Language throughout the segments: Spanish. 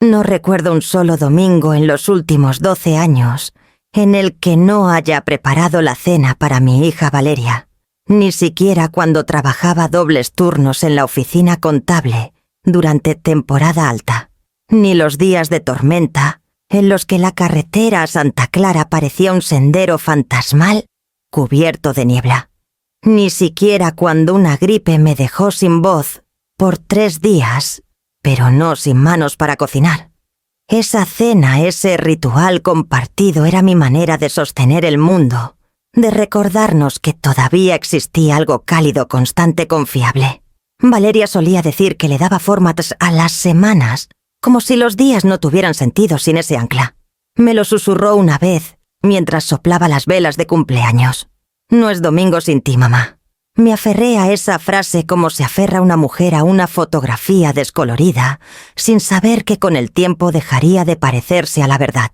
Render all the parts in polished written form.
No recuerdo un solo domingo en los últimos 12 años en el que no haya preparado la cena para mi hija Valeria, ni siquiera cuando trabajaba dobles turnos en la oficina contable durante temporada alta, ni los días de tormenta en los que la carretera a Santa Clara parecía un sendero fantasmal cubierto de niebla, ni siquiera cuando una gripe me dejó sin voz por 3 días, pero no sin manos para cocinar. Esa cena, ese ritual compartido era mi manera de sostener el mundo, de recordarnos que todavía existía algo cálido, constante, confiable. Valeria solía decir que le daba forma a las semanas, como si los días no tuvieran sentido sin ese ancla. Me lo susurró una vez, mientras soplaba las velas de cumpleaños. No es domingo sin ti, mamá. Me aferré a esa frase como se aferra una mujer a una fotografía descolorida, sin saber que con el tiempo dejaría de parecerse a la verdad.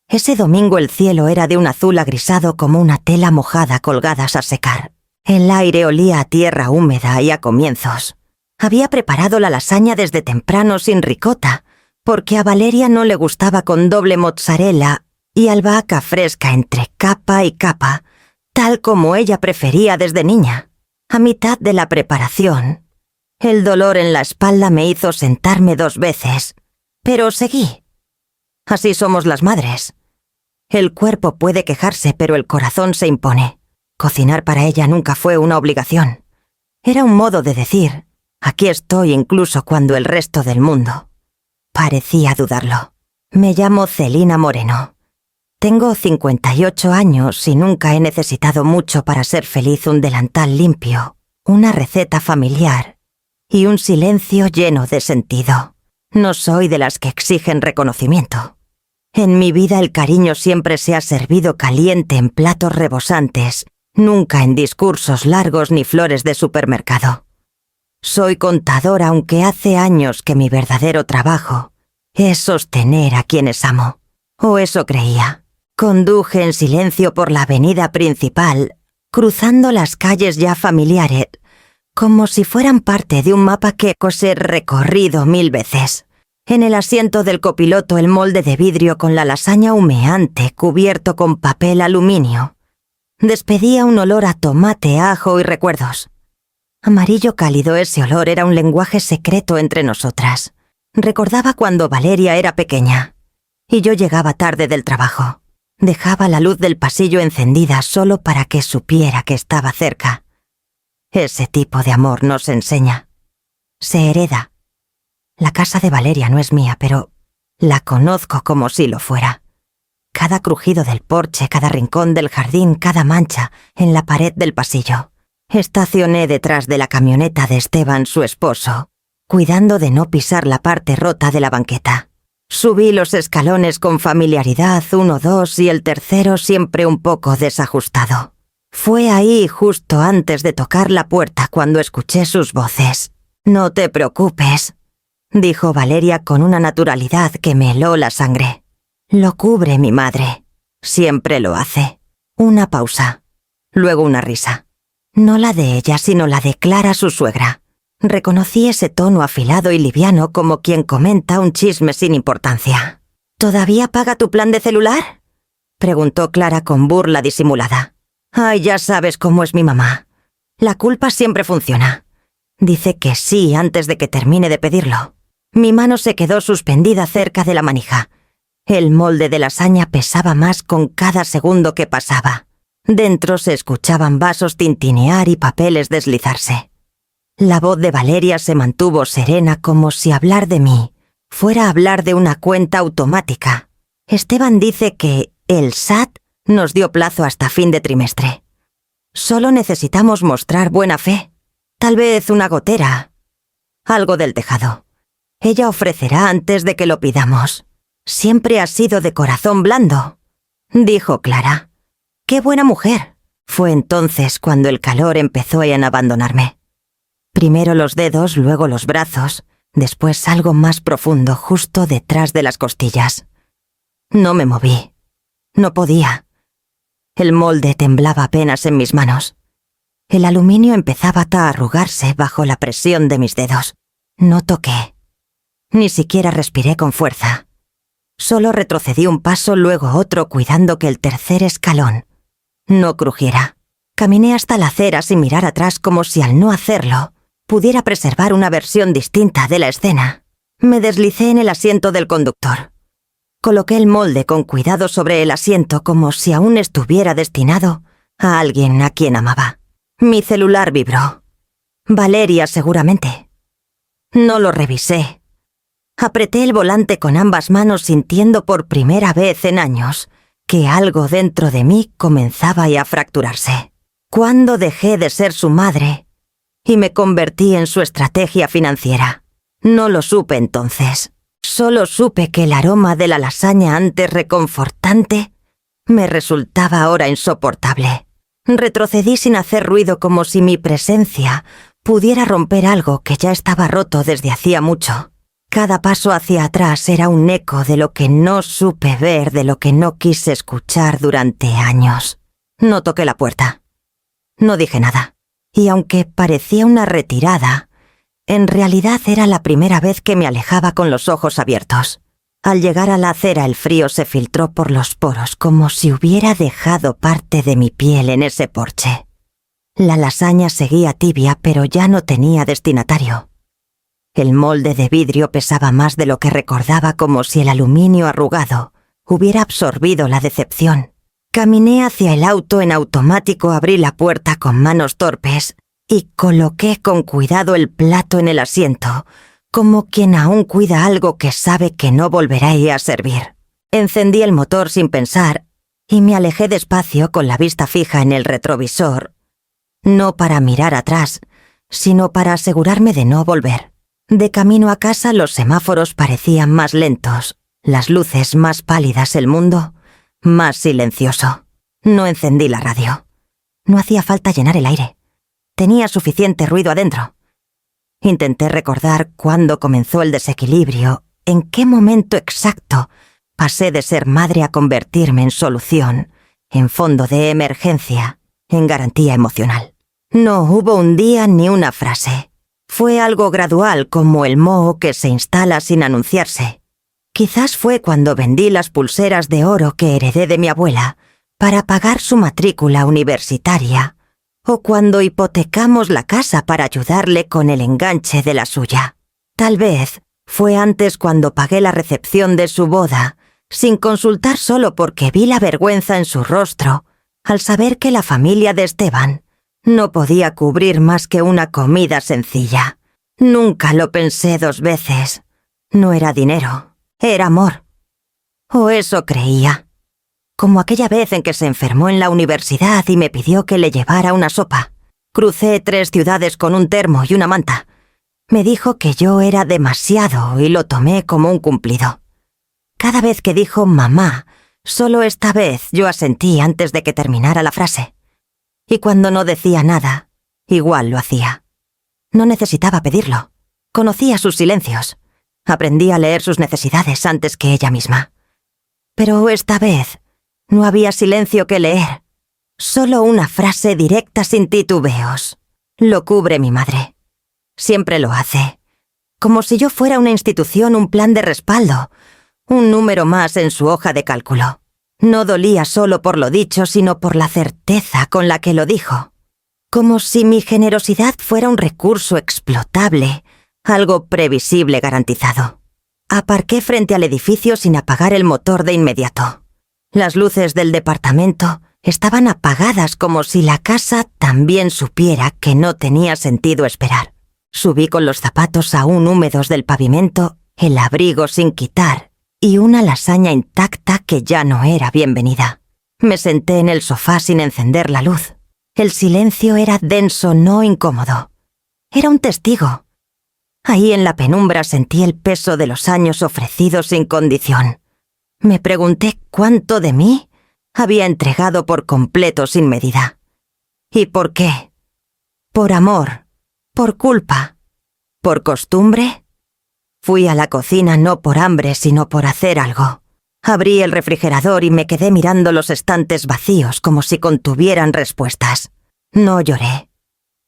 Ese domingo el cielo era de un azul agrisado como una tela mojada colgadas a secar. El aire olía a tierra húmeda y a comienzos. Había preparado la lasaña desde temprano sin ricota, porque a Valeria no le gustaba con doble mozzarella y albahaca fresca entre capa y capa, tal como ella prefería desde niña. A mitad de la preparación, el dolor en la espalda me hizo sentarme 2 veces, pero seguí. Así somos las madres. El cuerpo puede quejarse, pero el corazón se impone. Cocinar para ella nunca fue una obligación. Era un modo de decir, aquí estoy incluso cuando el resto del mundo parecía dudarlo. Me llamo Celina Moreno. Tengo 58 años y nunca he necesitado mucho para ser feliz: un delantal limpio, una receta familiar y un silencio lleno de sentido. No soy de las que exigen reconocimiento. En mi vida el cariño siempre se ha servido caliente en platos rebosantes, nunca en discursos largos ni flores de supermercado. Soy contadora, aunque hace años que mi verdadero trabajo es sostener a quienes amo. O eso creía. Conduje en silencio por la avenida principal, cruzando las calles ya familiares, como si fueran parte de un mapa que he recorrido 1000 veces. En el asiento del copiloto el molde de vidrio con la lasaña humeante cubierto con papel aluminio. Despedía un olor a tomate, ajo y recuerdos. Amarillo cálido, ese olor era un lenguaje secreto entre nosotras. Recordaba cuando Valeria era pequeña y yo llegaba tarde del trabajo. Dejaba la luz del pasillo encendida solo para que supiera que estaba cerca. Ese tipo de amor no se enseña. Se hereda. La casa de Valeria no es mía, pero la conozco como si lo fuera. Cada crujido del porche, cada rincón del jardín, cada mancha en la pared del pasillo. Estacioné detrás de la camioneta de Esteban, su esposo, cuidando de no pisar la parte rota de la banqueta. Subí los escalones con familiaridad, 1, 2, y el tercero siempre un poco desajustado. Fue ahí justo antes de tocar la puerta cuando escuché sus voces. «No te preocupes», dijo Valeria con una naturalidad que me heló la sangre. «Lo cubre mi madre. Siempre lo hace». Una pausa. Luego una risa. No la de ella, sino la de Clara, su suegra. Reconocí ese tono afilado y liviano como quien comenta un chisme sin importancia. «¿Todavía paga tu plan de celular?», preguntó Clara con burla disimulada. «Ay, ya sabes cómo es mi mamá. La culpa siempre funciona. Dice que sí antes de que termine de pedirlo». Mi mano se quedó suspendida cerca de la manija. El molde de lasaña pesaba más con cada segundo que pasaba. Dentro se escuchaban vasos tintinear y papeles deslizarse. La voz de Valeria se mantuvo serena, como si hablar de mí fuera hablar de una cuenta automática. Esteban dice que el SAT nos dio plazo hasta fin de trimestre. Solo necesitamos mostrar buena fe. Tal vez una gotera. Algo del tejado. Ella ofrecerá antes de que lo pidamos. Siempre ha sido de corazón blando, dijo Clara. ¡Qué buena mujer! Fue entonces cuando el calor empezó a abandonarme. Primero los dedos, luego los brazos, después algo más profundo justo detrás de las costillas. No me moví. No podía. El molde temblaba apenas en mis manos. El aluminio empezaba a arrugarse bajo la presión de mis dedos. No toqué. Ni siquiera respiré con fuerza. Solo retrocedí un paso, luego otro, cuidando que el tercer escalón no crujiera. Caminé hasta la acera sin mirar atrás, como si al no hacerlo pudiera preservar una versión distinta de la escena. Me deslicé en el asiento del conductor. Coloqué el molde con cuidado sobre el asiento, como si aún estuviera destinado a alguien a quien amaba. Mi celular vibró. Valeria, seguramente. No lo revisé. Apreté el volante con ambas manos, sintiendo por primera vez en años que algo dentro de mí comenzaba a fracturarse. ¿Cuándo dejé de ser su madre y me convertí en su estrategia financiera? No lo supe entonces. Solo supe que el aroma de la lasaña, antes reconfortante, me resultaba ahora insoportable. Retrocedí sin hacer ruido, como si mi presencia pudiera romper algo que ya estaba roto desde hacía mucho. Cada paso hacia atrás era un eco de lo que no supe ver, de lo que no quise escuchar durante años. No toqué la puerta. No dije nada. Y aunque parecía una retirada, en realidad era la primera vez que me alejaba con los ojos abiertos. Al llegar a la acera, el frío se filtró por los poros, como si hubiera dejado parte de mi piel en ese porche. La lasaña seguía tibia, pero ya no tenía destinatario. El molde de vidrio pesaba más de lo que recordaba, como si el aluminio arrugado hubiera absorbido la decepción. Caminé hacia el auto en automático, abrí la puerta con manos torpes y coloqué con cuidado el plato en el asiento, como quien aún cuida algo que sabe que no volverá a servir. Encendí el motor sin pensar y me alejé despacio, con la vista fija en el retrovisor, no para mirar atrás, sino para asegurarme de no volver. De camino a casa, los semáforos parecían más lentos, las luces más pálidas, el mundo más silencioso. No encendí la radio. No hacía falta llenar el aire. Tenía suficiente ruido adentro. Intenté recordar cuándo comenzó el desequilibrio, en qué momento exacto pasé de ser madre a convertirme en solución, en fondo de emergencia, en garantía emocional. No hubo un día ni una frase. Fue algo gradual, como el moho que se instala sin anunciarse. Quizás fue cuando vendí las pulseras de oro que heredé de mi abuela para pagar su matrícula universitaria, o cuando hipotecamos la casa para ayudarle con el enganche de la suya. Tal vez fue antes, cuando pagué la recepción de su boda, sin consultar, solo porque vi la vergüenza en su rostro al saber que la familia de Esteban no podía cubrir más que una comida sencilla. Nunca lo pensé dos veces. No era dinero, era amor. O eso creía. Como aquella vez en que se enfermó en la universidad y me pidió que le llevara una sopa. Crucé 3 ciudades con un termo y una manta. Me dijo que yo era demasiado y lo tomé como un cumplido. Cada vez que dijo mamá, solo esta vez yo asentí antes de que terminara la frase. Y cuando no decía nada, igual lo hacía. No necesitaba pedirlo. Conocía sus silencios. Aprendí a leer sus necesidades antes que ella misma. Pero esta vez no había silencio que leer. Solo una frase directa, sin titubeos. Lo cubre mi madre. Siempre lo hace. Como si yo fuera una institución, un plan de respaldo, un número más en su hoja de cálculo. No dolía solo por lo dicho, sino por la certeza con la que lo dijo. Como si mi generosidad fuera un recurso explotable, algo previsible, garantizado. Aparqué frente al edificio sin apagar el motor de inmediato. Las luces del departamento estaban apagadas, como si la casa también supiera que no tenía sentido esperar. Subí con los zapatos aún húmedos del pavimento, el abrigo sin quitar y una lasaña intacta que ya no era bienvenida. Me senté en el sofá sin encender la luz. El silencio era denso, no incómodo. Era un testigo. Ahí en la penumbra sentí el peso de los años ofrecidos sin condición. Me pregunté cuánto de mí había entregado por completo, sin medida. ¿Y por qué? ¿Por amor? ¿Por culpa? ¿Por costumbre? Fui a la cocina no por hambre, sino por hacer algo. Abrí el refrigerador y me quedé mirando los estantes vacíos, como si contuvieran respuestas. No lloré.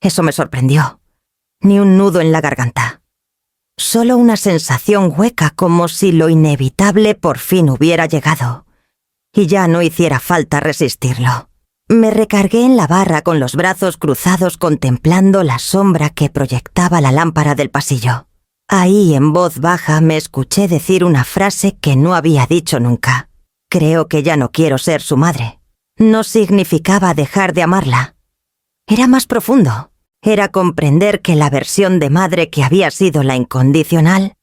Eso me sorprendió. Ni un nudo en la garganta. Solo una sensación hueca, como si lo inevitable por fin hubiera llegado, y ya no hiciera falta resistirlo. Me recargué en la barra con los brazos cruzados contemplando la sombra que proyectaba la lámpara del pasillo. Ahí, en voz baja, me escuché decir una frase que no había dicho nunca. Creo que ya no quiero ser su madre. No significaba dejar de amarla. Era más profundo. Era comprender que la versión de madre que había sido la incondicional,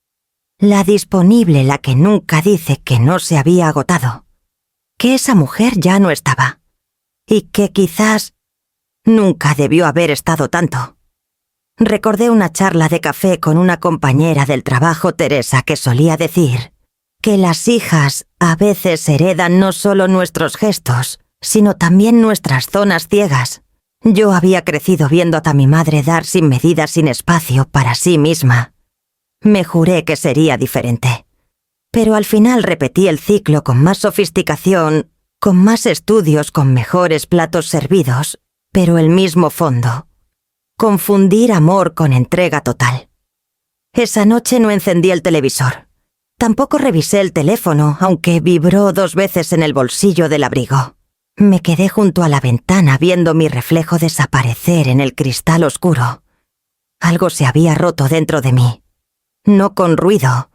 la disponible, la que nunca dice que no se había agotado, que esa mujer ya no estaba, y que quizás nunca debió haber estado tanto. Recordé una charla de café con una compañera del trabajo, Teresa, que solía decir que las hijas a veces heredan no solo nuestros gestos, sino también nuestras zonas ciegas. Yo había crecido viendo a mi madre dar sin medida, sin espacio para sí misma. Me juré que sería diferente. Pero al final repetí el ciclo con más sofisticación, con más estudios, con mejores platos servidos, pero el mismo fondo. Confundir amor con entrega total. Esa noche no encendí el televisor. Tampoco revisé el teléfono, aunque vibró 2 veces en el bolsillo del abrigo. Me quedé junto a la ventana viendo mi reflejo desaparecer en el cristal oscuro. Algo se había roto dentro de mí. No con ruido,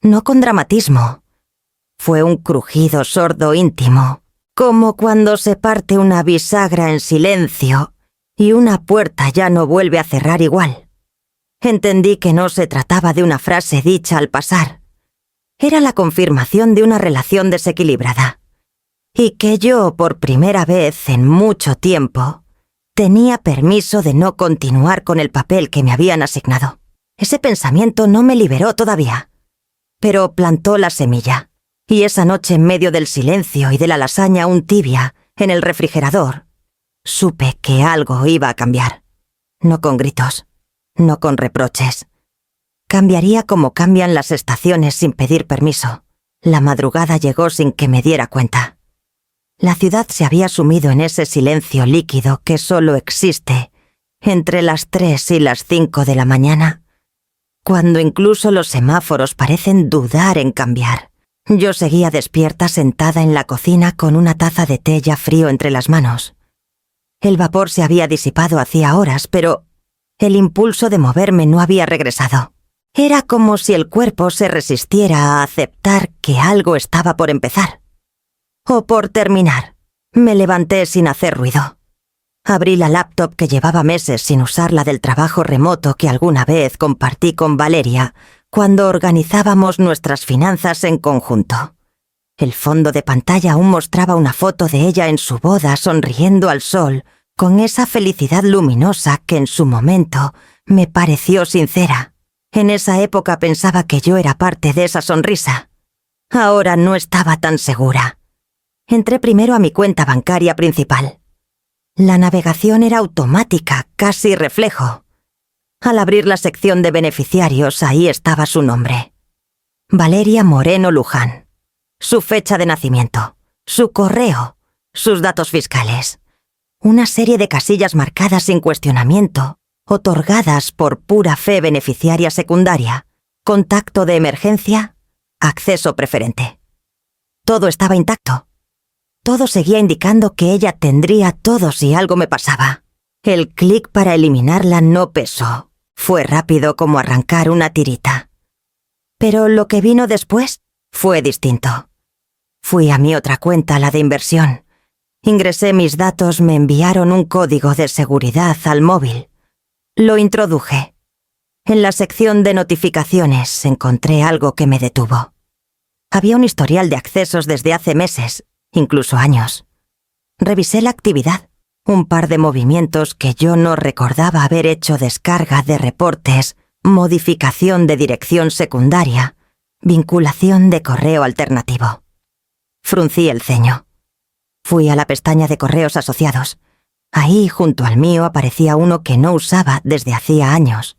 no con dramatismo. Fue un crujido sordo íntimo, como cuando se parte una bisagra en silencio y una puerta ya no vuelve a cerrar igual. Entendí que no se trataba de una frase dicha al pasar. Era la confirmación de una relación desequilibrada. Y que yo, por primera vez en mucho tiempo, tenía permiso de no continuar con el papel que me habían asignado. Ese pensamiento no me liberó todavía, pero plantó la semilla. Y esa noche, en medio del silencio y de la lasaña aún tibia en el refrigerador, supe que algo iba a cambiar. No con gritos, no con reproches. Cambiaría como cambian las estaciones sin pedir permiso. La madrugada llegó sin que me diera cuenta. La ciudad se había sumido en ese silencio líquido que solo existe entre las 3 y las 5 de la mañana, cuando incluso los semáforos parecen dudar en cambiar. Yo seguía despierta sentada en la cocina con una taza de té ya frío entre las manos. El vapor se había disipado hacía horas, pero el impulso de moverme no había regresado. Era como si el cuerpo se resistiera a aceptar que algo estaba por empezar. O por terminar. Me levanté sin hacer ruido. Abrí la laptop que llevaba meses sin usarla del trabajo remoto que alguna vez compartí con Valeria cuando organizábamos nuestras finanzas en conjunto. El fondo de pantalla aún mostraba una foto de ella en su boda sonriendo al sol, con esa felicidad luminosa que en su momento me pareció sincera. En esa época pensaba que yo era parte de esa sonrisa. Ahora no estaba tan segura. Entré primero a mi cuenta bancaria principal. La navegación era automática, casi reflejo. Al abrir la sección de beneficiarios, ahí estaba su nombre. Valeria Moreno Luján. Su fecha de nacimiento, su correo, sus datos fiscales. Una serie de casillas marcadas sin cuestionamiento, otorgadas por pura fe beneficiaria secundaria. Contacto de emergencia, acceso preferente. Todo estaba intacto. Todo seguía indicando que ella tendría todo si algo me pasaba. El clic para eliminarla no pesó. Fue rápido como arrancar una tirita. Pero lo que vino después fue distinto. Fui a mi otra cuenta, la de inversión. Ingresé mis datos, me enviaron un código de seguridad al móvil. Lo introduje. En la sección de notificaciones encontré algo que me detuvo. Había un historial de accesos desde hace meses, incluso años. Revisé la actividad, un par de movimientos que yo no recordaba haber hecho: descarga de reportes, modificación de dirección secundaria, vinculación de correo alternativo. Fruncí el ceño. Fui a la pestaña de correos asociados. Ahí, junto al mío, aparecía uno que no usaba desde hacía años.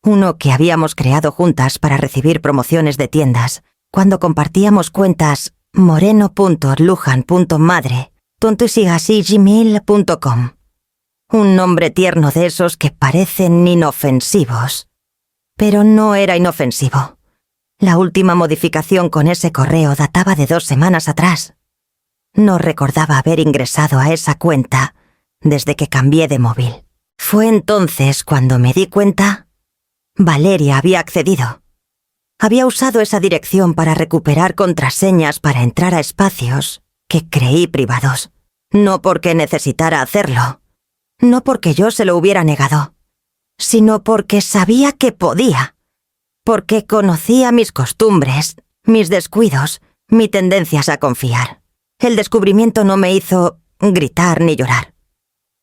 Uno que habíamos creado juntas para recibir promociones de tiendas, cuando compartíamos cuentas moreno.lujan.madre.gmail.com. Un nombre tierno de esos que parecen inofensivos. Pero no era inofensivo. La última modificación con ese correo databa de 2 semanas atrás. No recordaba haber ingresado a esa cuenta desde que cambié de móvil. Fue entonces cuando me di cuenta. Valeria había accedido. Había usado esa dirección para recuperar contraseñas para entrar a espacios que creí privados. No porque necesitara hacerlo. No porque yo se lo hubiera negado. Sino porque sabía que podía. Porque conocía mis costumbres, mis descuidos, mis tendencias a confiar. El descubrimiento no me hizo gritar ni llorar.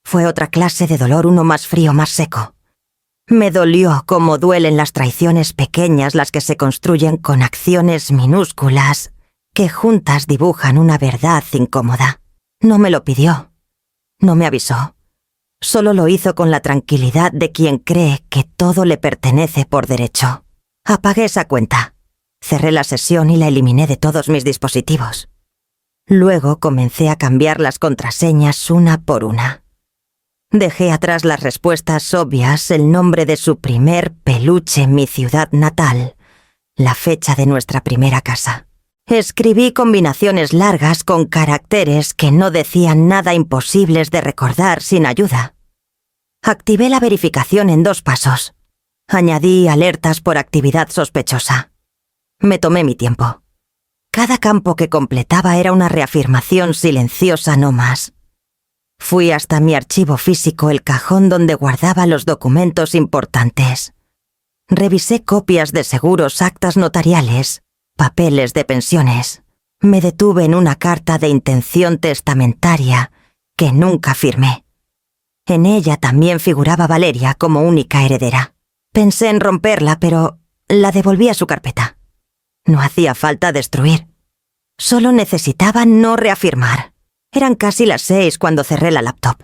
Fue otra clase de dolor, uno más frío, más seco. Me dolió como duelen las traiciones pequeñas, las que se construyen con acciones minúsculas que juntas dibujan una verdad incómoda. No me lo pidió. No me avisó. Solo lo hizo con la tranquilidad de quien cree que todo le pertenece por derecho. Apagué esa cuenta. Cerré la sesión y la eliminé de todos mis dispositivos. Luego comencé a cambiar las contraseñas una por una. Dejé atrás las respuestas obvias, el nombre de su primer peluche en mi ciudad natal, la fecha de nuestra primera casa. Escribí combinaciones largas con caracteres que no decían nada imposibles de recordar sin ayuda. Activé la verificación en 2 pasos. Añadí alertas por actividad sospechosa. Me tomé mi tiempo. Cada campo que completaba era una reafirmación silenciosa no más. Fui hasta mi archivo físico, el cajón donde guardaba los documentos importantes. Revisé copias de seguros, actas notariales, papeles de pensiones. Me detuve en una carta de intención testamentaria que nunca firmé. En ella también figuraba Valeria como única heredera. Pensé en romperla, pero la devolví a su carpeta. No hacía falta destruir. Solo necesitaba no reafirmar. Eran casi las 6 cuando cerré la laptop.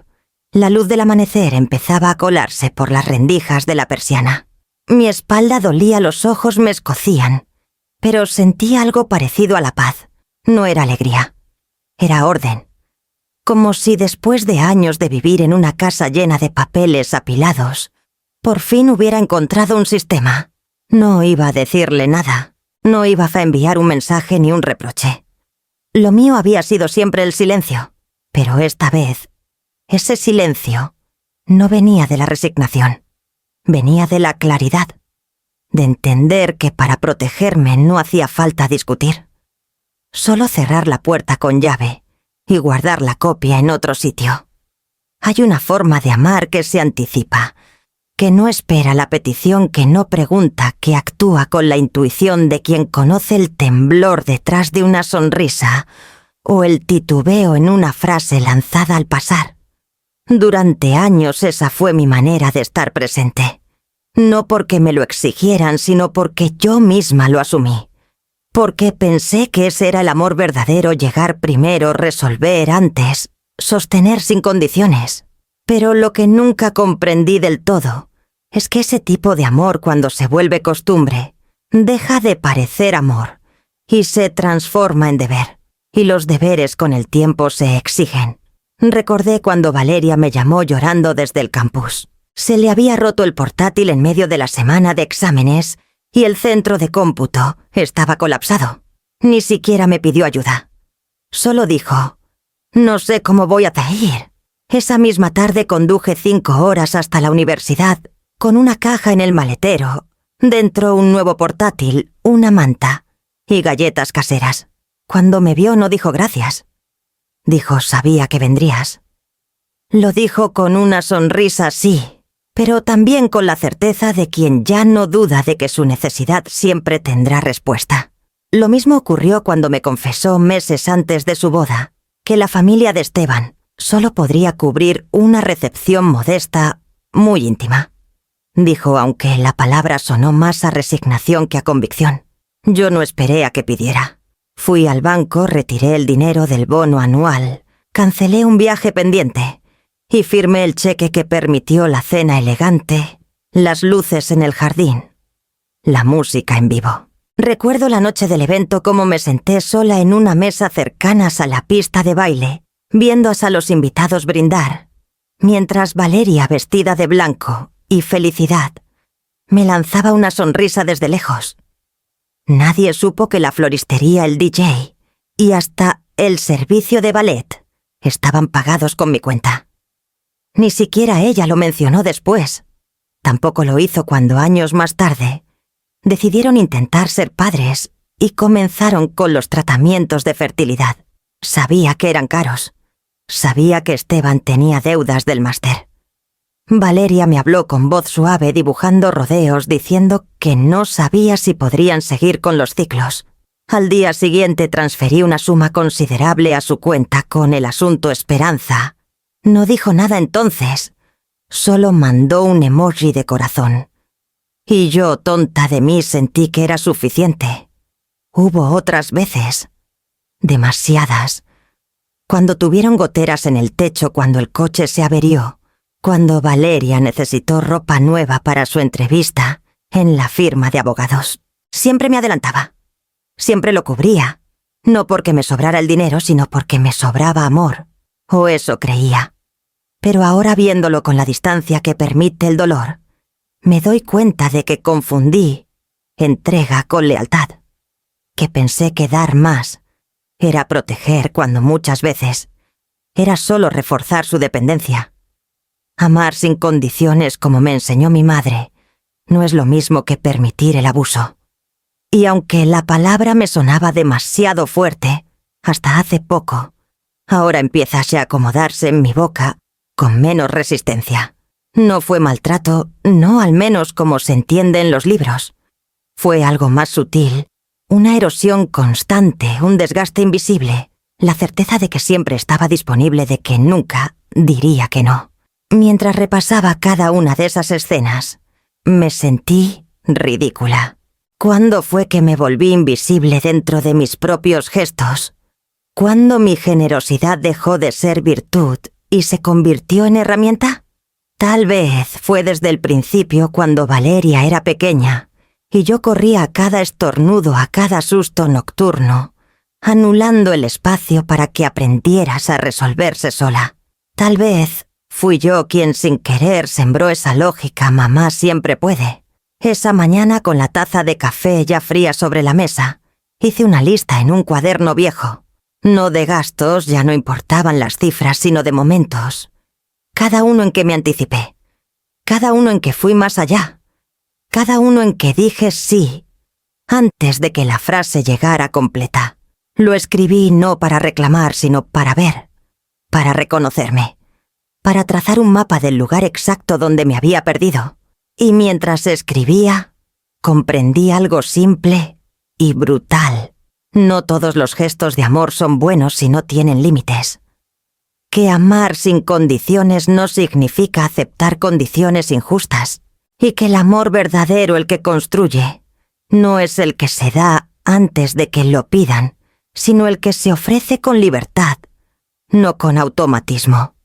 La luz del amanecer empezaba a colarse por las rendijas de la persiana. Mi espalda dolía, los ojos me escocían, pero sentía algo parecido a la paz. No era alegría. Era orden. Como si después de años de vivir en una casa llena de papeles apilados, por fin hubiera encontrado un sistema. No iba a decirle nada. No iba a enviar un mensaje ni un reproche. Lo mío había sido siempre el silencio, pero esta vez, ese silencio no venía de la resignación, venía de la claridad, de entender que para protegerme no hacía falta discutir. Solo cerrar la puerta con llave y guardar la copia en otro sitio. Hay una forma de amar que se anticipa, que no espera la petición, que no pregunta, que actúa con la intuición de quien conoce el temblor detrás de una sonrisa o el titubeo en una frase lanzada al pasar. Durante años esa fue mi manera de estar presente. No porque me lo exigieran, sino porque yo misma lo asumí. Porque pensé que ese era el amor verdadero, llegar primero, resolver antes, sostener sin condiciones. Pero lo que nunca comprendí del todo es que ese tipo de amor, cuando se vuelve costumbre, deja de parecer amor y se transforma en deber. Y los deberes con el tiempo se exigen. Recordé cuando Valeria me llamó llorando desde el campus. Se le había roto el portátil en medio de la semana de exámenes y el centro de cómputo estaba colapsado. Ni siquiera me pidió ayuda. Solo dijo: «No sé cómo voy a ir». Esa misma tarde conduje 5 horas hasta la universidad, con una caja en el maletero, dentro un nuevo portátil, una manta y galletas caseras. Cuando me vio no dijo gracias. Dijo: «Sabía que vendrías». Lo dijo con una sonrisa, sí, pero también con la certeza de quien ya no duda de que su necesidad siempre tendrá respuesta. Lo mismo ocurrió cuando me confesó meses antes de su boda que la familia de Esteban solo podría cubrir una recepción modesta, muy íntima. Dijo, aunque la palabra sonó más a resignación que a convicción. Yo no esperé a que pidiera. Fui al banco, retiré el dinero del bono anual, cancelé un viaje pendiente y firmé el cheque que permitió la cena elegante, las luces en el jardín, la música en vivo. Recuerdo la noche del evento cómo me senté sola en una mesa cercanas a la pista de baile, viendo a los invitados brindar, mientras Valeria, vestida de blanco y felicidad, Me lanzaba una sonrisa desde lejos. Nadie supo que la floristería, el DJ y hasta el servicio de ballet estaban pagados con mi cuenta. Ni siquiera ella lo mencionó después. Tampoco lo hizo cuando años más tarde decidieron intentar ser padres y comenzaron con los tratamientos de fertilidad. Sabía que eran caros. Sabía que Esteban tenía deudas del máster. Valeria me habló con voz suave, dibujando rodeos, diciendo que no sabía si podrían seguir con los ciclos. Al día siguiente transferí una suma considerable a su cuenta con el asunto Esperanza. No dijo nada entonces, solo mandó un emoji de corazón. Y yo, tonta de mí, sentí que era suficiente. Hubo otras veces, demasiadas, cuando tuvieron goteras en el techo, cuando el coche se averió, cuando Valeria necesitó ropa nueva para su entrevista en la firma de abogados. Siempre me adelantaba. Siempre lo cubría. No porque me sobrara el dinero, sino porque me sobraba amor. O eso creía. Pero ahora, viéndolo con la distancia que permite el dolor, me doy cuenta de que confundí entrega con lealtad. Que pensé que dar más era proteger cuando muchas veces era solo reforzar su dependencia. Amar sin condiciones, como me enseñó mi madre, no es lo mismo que permitir el abuso. Y aunque la palabra me sonaba demasiado fuerte, hasta hace poco, ahora empieza a acomodarse en mi boca con menos resistencia. No fue maltrato, no al menos como se entiende en los libros. Fue algo más sutil, una erosión constante, un desgaste invisible, la certeza de que siempre estaba disponible, de que nunca diría que no. Mientras repasaba cada una de esas escenas, me sentí ridícula. ¿Cuándo fue que me volví invisible dentro de mis propios gestos? ¿Cuándo mi generosidad dejó de ser virtud y se convirtió en herramienta? Tal vez fue desde el principio, cuando Valeria era pequeña y yo corría a cada estornudo, a cada susto nocturno, anulando el espacio para que aprendieras a resolverse sola. Tal vez fui yo quien sin querer sembró esa lógica mamá siempre puede. Esa mañana, con la taza de café ya fría sobre la mesa, hice una lista en un cuaderno viejo. No de gastos, ya no importaban las cifras, sino de momentos. Cada uno en que me anticipé. Cada uno en que fui más allá. Cada uno en que dije sí, antes de que la frase llegara completa. Lo escribí no para reclamar, sino para ver, para reconocerme, para trazar un mapa del lugar exacto donde me había perdido. Y mientras escribía, comprendí algo simple y brutal. No todos los gestos de amor son buenos si no tienen límites. Que amar sin condiciones no significa aceptar condiciones injustas. Y que el amor verdadero, el que construye, no es el que se da antes de que lo pidan, sino el que se ofrece con libertad, no con automatismo.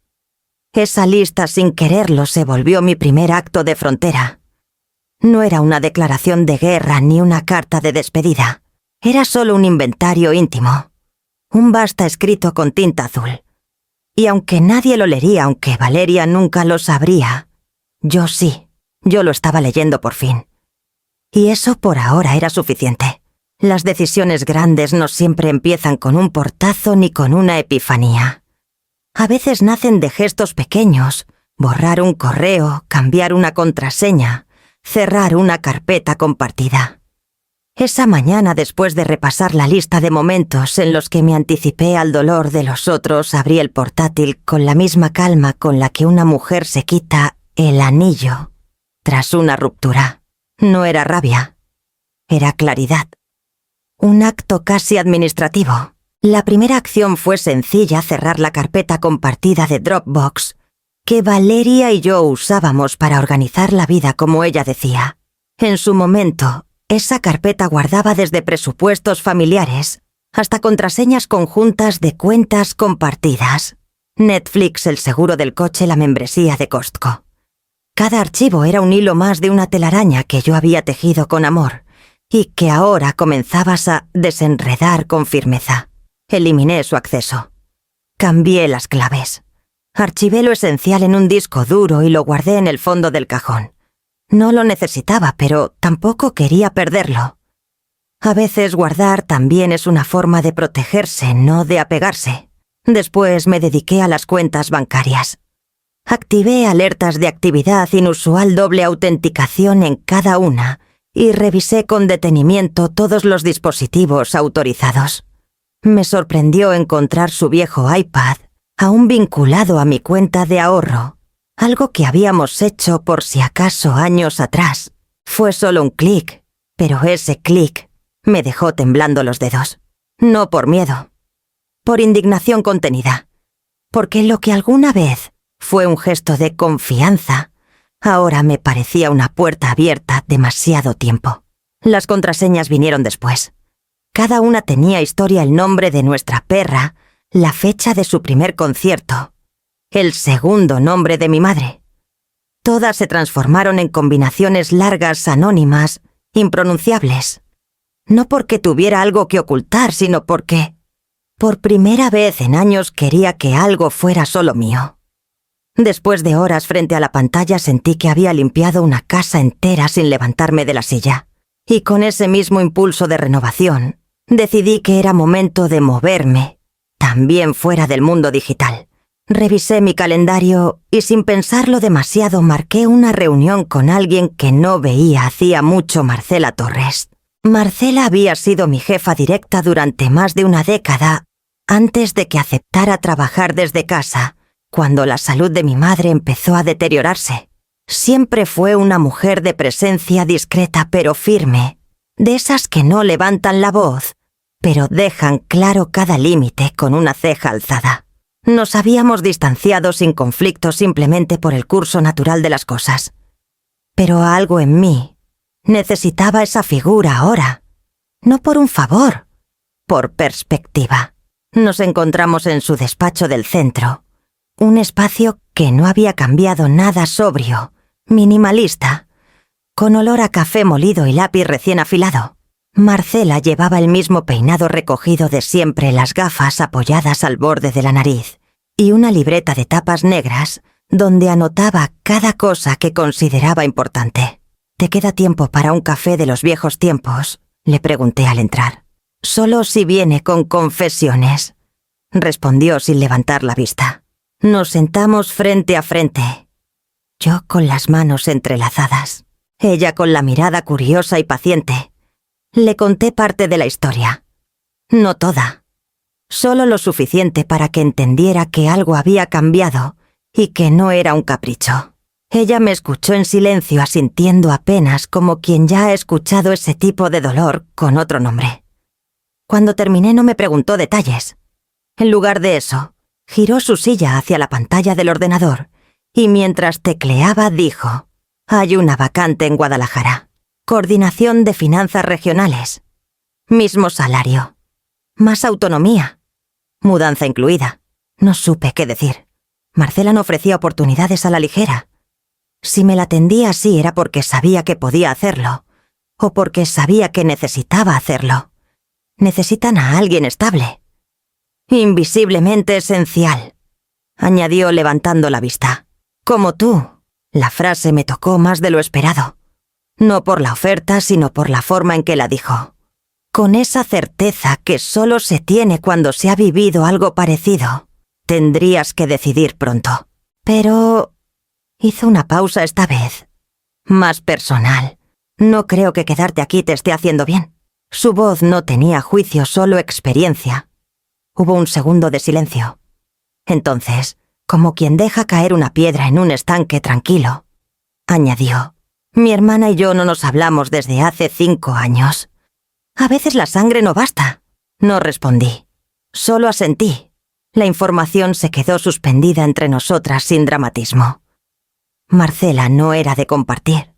Esa lista, sin quererlo, se volvió mi primer acto de frontera. No era una declaración de guerra ni una carta de despedida. Era solo un inventario íntimo. Un basta escrito con tinta azul. Y aunque nadie lo leería, aunque Valeria nunca lo sabría, yo sí. Yo lo estaba leyendo por fin. Y eso por ahora era suficiente. Las decisiones grandes no siempre empiezan con un portazo ni con una epifanía. A veces nacen de gestos pequeños: borrar un correo, cambiar una contraseña, cerrar una carpeta compartida. Esa mañana, después de repasar la lista de momentos en los que me anticipé al dolor de los otros, abrí el portátil con la misma calma con la que una mujer se quita el anillo tras una ruptura. No era rabia, era claridad. Un acto casi administrativo. La primera acción fue sencilla: cerrar la carpeta compartida de Dropbox que Valeria y yo usábamos para organizar la vida, como ella decía. En su momento, esa carpeta guardaba desde presupuestos familiares hasta contraseñas conjuntas de cuentas compartidas. Netflix, el seguro del coche, la membresía de Costco. Cada archivo era un hilo más de una telaraña que yo había tejido con amor y que ahora comenzabas a desenredar con firmeza. Eliminé su acceso. Cambié las claves. Archivé lo esencial en un disco duro y lo guardé en el fondo del cajón. No lo necesitaba, pero tampoco quería perderlo. A veces guardar también es una forma de protegerse, no de apegarse. Después me dediqué a las cuentas bancarias. Activé alertas de actividad inusual doble autenticación en cada una y revisé con detenimiento todos los dispositivos autorizados. Me sorprendió encontrar su viejo iPad aún vinculado a mi cuenta de ahorro, algo que habíamos hecho por si acaso años atrás. Fue solo un clic, pero ese clic me dejó temblando los dedos. No por miedo, por indignación contenida, porque lo que alguna vez fue un gesto de confianza, ahora me parecía una puerta abierta demasiado tiempo. Las contraseñas vinieron después. Cada una tenía historia: el nombre de nuestra perra, la fecha de su primer concierto, el segundo nombre de mi madre. Todas se transformaron en combinaciones largas, anónimas, impronunciables. No porque tuviera algo que ocultar, sino porque, por primera vez en años, quería que algo fuera solo mío. Después de horas frente a la pantalla sentí que había limpiado una casa entera sin levantarme de la silla. Y con ese mismo impulso de renovación, decidí que era momento de moverme, también fuera del mundo digital. Revisé mi calendario y sin pensarlo demasiado marqué una reunión con alguien que no veía hacía mucho: Marcela Torres. Marcela había sido mi jefa directa durante más de una década antes de que aceptara trabajar desde casa, cuando la salud de mi madre empezó a deteriorarse. Siempre fue una mujer de presencia discreta pero firme, de esas que no levantan la voz, pero dejan claro cada límite con una ceja alzada. Nos habíamos distanciado sin conflicto simplemente por el curso natural de las cosas. Pero algo en mí necesitaba esa figura ahora, no por un favor, por perspectiva. Nos encontramos en su despacho del centro, un espacio que no había cambiado nada, sobrio, minimalista, con olor a café molido y lápiz recién afilado. Marcela llevaba el mismo peinado recogido de siempre, las gafas apoyadas al borde de la nariz y una libreta de tapas negras donde anotaba cada cosa que consideraba importante. «¿Te queda tiempo para un café de los viejos tiempos?», le pregunté al entrar. «Solo si viene con confesiones», respondió sin levantar la vista. Nos sentamos frente a frente. Yo con las manos entrelazadas, ella con la mirada curiosa y paciente. Le conté parte de la historia. No toda. Solo lo suficiente para que entendiera que algo había cambiado y que no era un capricho. Ella me escuchó en silencio, asintiendo apenas, como quien ya ha escuchado ese tipo de dolor con otro nombre. Cuando terminé no me preguntó detalles. En lugar de eso, giró su silla hacia la pantalla del ordenador y mientras tecleaba dijo: «Hay una vacante en Guadalajara. Coordinación de finanzas regionales. Mismo salario. Más autonomía. Mudanza incluida». No supe qué decir. Marcela no ofrecía oportunidades a la ligera. Si me la atendía así era porque sabía que podía hacerlo, o porque sabía que necesitaba hacerlo. Necesitan a alguien estable. Invisiblemente esencial, añadió levantando la vista. Como tú. La frase me tocó más de lo esperado. No por la oferta, sino por la forma en que la dijo. Con esa certeza que solo se tiene cuando se ha vivido algo parecido. Tendrías que decidir pronto. Pero... hizo una pausa esta vez. Más personal. No creo que quedarte aquí te esté haciendo bien. Su voz no tenía juicio, solo experiencia. Hubo un segundo de silencio. Entonces, como quien deja caer una piedra en un estanque tranquilo, añadió: «Mi hermana y yo no nos hablamos desde hace 5 años. A veces la sangre no basta». No respondí. Solo asentí. La información se quedó suspendida entre nosotras sin dramatismo. Marcela no era de compartir.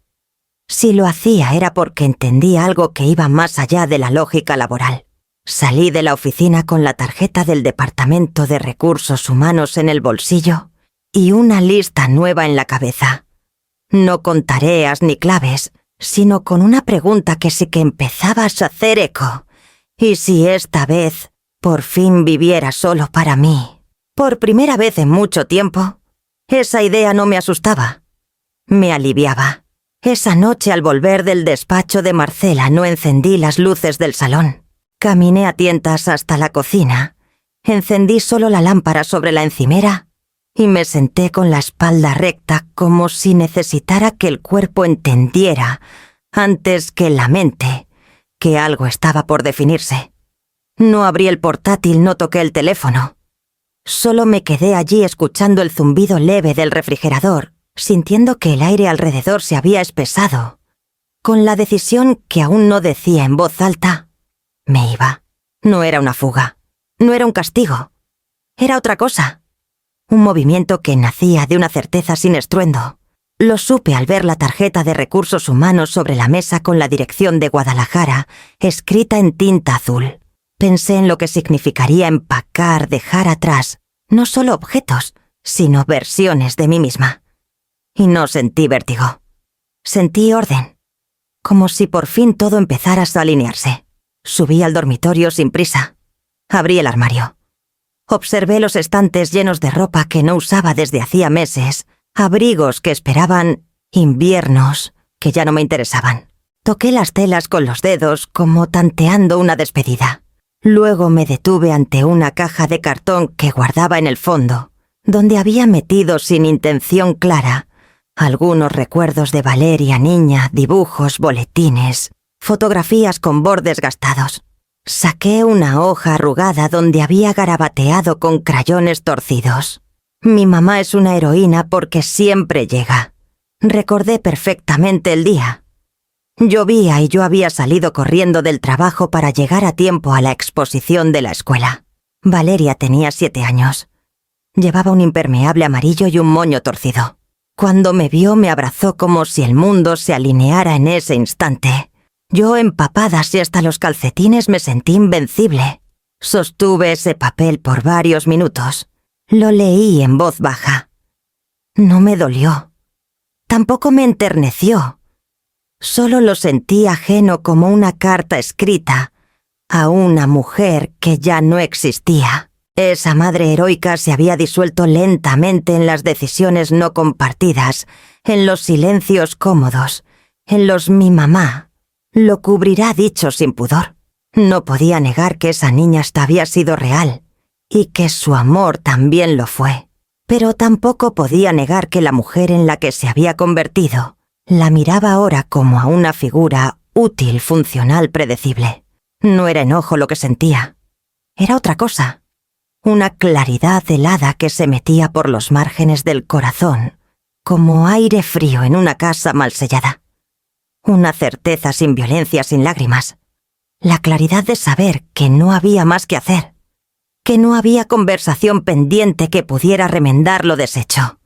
Si lo hacía era porque entendía algo que iba más allá de la lógica laboral. Salí de la oficina con la tarjeta del Departamento de Recursos Humanos en el bolsillo y una lista nueva en la cabeza. No con tareas ni claves, sino con una pregunta que sí que empezaba a hacer eco. ¿Y si esta vez por fin viviera solo para mí? Por primera vez en mucho tiempo. Esa idea no me asustaba. Me aliviaba. Esa noche al volver del despacho de Marcela no encendí las luces del salón. Caminé a tientas hasta la cocina, encendí solo la lámpara sobre la encimera y me senté con la espalda recta como si necesitara que el cuerpo entendiera, antes que la mente, que algo estaba por definirse. No abrí el portátil, no toqué el teléfono. Solo me quedé allí escuchando el zumbido leve del refrigerador, sintiendo que el aire alrededor se había espesado. Con la decisión que aún no decía en voz alta, me iba. No era una fuga, no era un castigo, era otra cosa. Un movimiento que nacía de una certeza sin estruendo. Lo supe al ver la tarjeta de recursos humanos sobre la mesa con la dirección de Guadalajara, escrita en tinta azul. Pensé en lo que significaría empacar, dejar atrás, no solo objetos, sino versiones de mí misma. Y no sentí vértigo. Sentí orden. Como si por fin todo empezara a alinearse. Subí al dormitorio sin prisa. Abrí el armario. Observé los estantes llenos de ropa que no usaba desde hacía meses, abrigos que esperaban, inviernos que ya no me interesaban. Toqué las telas con los dedos como tanteando una despedida. Luego me detuve ante una caja de cartón que guardaba en el fondo, donde había metido sin intención clara algunos recuerdos de Valeria niña, dibujos, boletines, fotografías con bordes gastados. Saqué una hoja arrugada donde había garabateado con crayones torcidos. Mi mamá es una heroína porque siempre llega. Recordé perfectamente el día. Llovía y yo había salido corriendo del trabajo para llegar a tiempo a la exposición de la escuela. Valeria tenía 7 años. Llevaba un impermeable amarillo y un moño torcido. Cuando me vio me abrazó como si el mundo se alineara en ese instante. Yo, empapada y hasta los calcetines, me sentí invencible. Sostuve ese papel por varios minutos. Lo leí en voz baja. No me dolió. Tampoco me enterneció. Solo lo sentí ajeno como una carta escrita a una mujer que ya no existía. Esa madre heroica se había disuelto lentamente en las decisiones no compartidas, en los silencios cómodos, en los mi mamá. Lo cubrirá dicho sin pudor. No podía negar que esa niña hasta había sido real, y que su amor también lo fue. Pero tampoco podía negar que la mujer en la que se había convertido la miraba ahora como a una figura útil, funcional, predecible. No era enojo lo que sentía. Era otra cosa. Una claridad helada que se metía por los márgenes del corazón, como aire frío en una casa mal sellada. Una certeza sin violencia, sin lágrimas. La claridad de saber que no había más que hacer. Que no había conversación pendiente que pudiera remendar lo deshecho.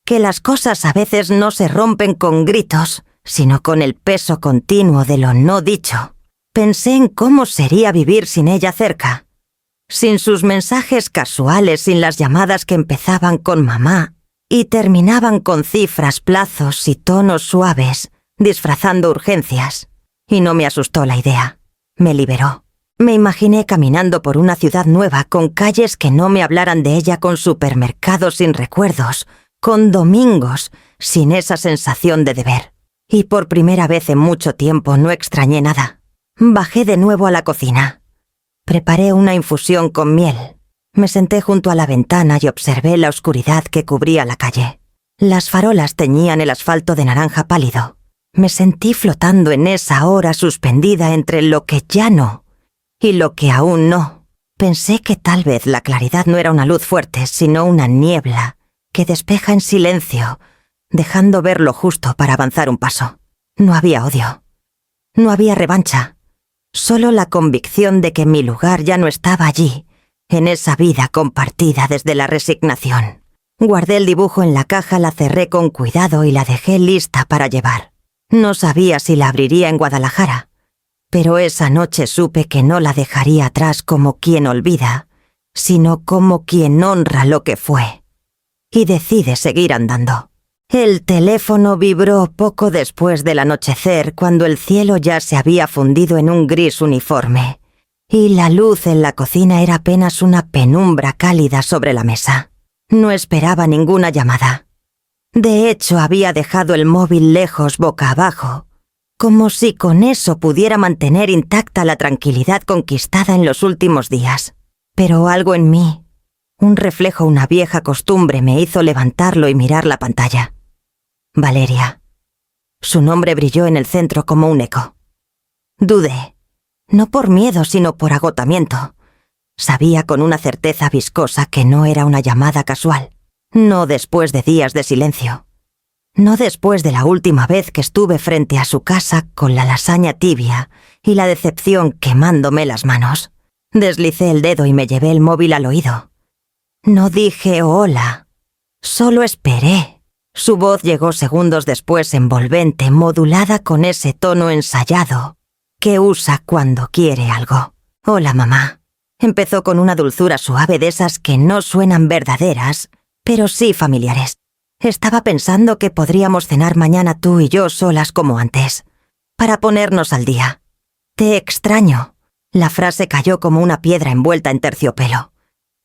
Que las cosas a veces no se rompen con gritos, sino con el peso continuo de lo no dicho. Pensé en cómo sería vivir sin ella cerca. Sin sus mensajes casuales, sin las llamadas que empezaban con mamá y terminaban con cifras, plazos y tonos suaves, disfrazando urgencias. Y no me asustó la idea. Me liberó. Me imaginé caminando por una ciudad nueva, con calles que no me hablaran de ella, con supermercados sin recuerdos, con domingos sin esa sensación de deber. Y por primera vez en mucho tiempo no extrañé nada. Bajé de nuevo a la cocina. Preparé una infusión con miel. Me senté junto a la ventana y observé la oscuridad que cubría la calle. Las farolas teñían el asfalto de naranja pálido. Me sentí flotando en esa hora suspendida entre lo que ya no y lo que aún no. Pensé que tal vez la claridad no era una luz fuerte, sino una niebla que despeja en silencio, dejando ver lo justo para avanzar un paso. No había odio. No había revancha. Solo la convicción de que mi lugar ya no estaba allí, en esa vida compartida desde la resignación. Guardé el dibujo en la caja, la cerré con cuidado y la dejé lista para llevar. No sabía si la abriría en Guadalajara, pero esa noche supe que no la dejaría atrás como quien olvida, sino como quien honra lo que fue. Y decide seguir andando. El teléfono vibró poco después del anochecer, cuando el cielo ya se había fundido en un gris uniforme, y la luz en la cocina era apenas una penumbra cálida sobre la mesa. No esperaba ninguna llamada. De hecho, había dejado el móvil lejos boca abajo, como si con eso pudiera mantener intacta la tranquilidad conquistada en los últimos días. Pero algo en mí, un reflejo, una vieja costumbre, me hizo levantarlo y mirar la pantalla. Valeria. Su nombre brilló en el centro como un eco. Dudé, no por miedo, sino por agotamiento. Sabía con una certeza viscosa que no era una llamada casual. No después de días de silencio. No después de la última vez que estuve frente a su casa con la lasaña tibia y la decepción quemándome las manos. Deslicé el dedo y me llevé el móvil al oído. No dije hola, solo esperé. Su voz llegó segundos después, envolvente, modulada con ese tono ensayado que usa cuando quiere algo. Hola, mamá. Empezó con una dulzura suave de esas que no suenan verdaderas, pero sí familiares. Estaba pensando que podríamos cenar mañana tú y yo solas como antes, para ponernos al día. Te extraño. La frase cayó como una piedra envuelta en terciopelo.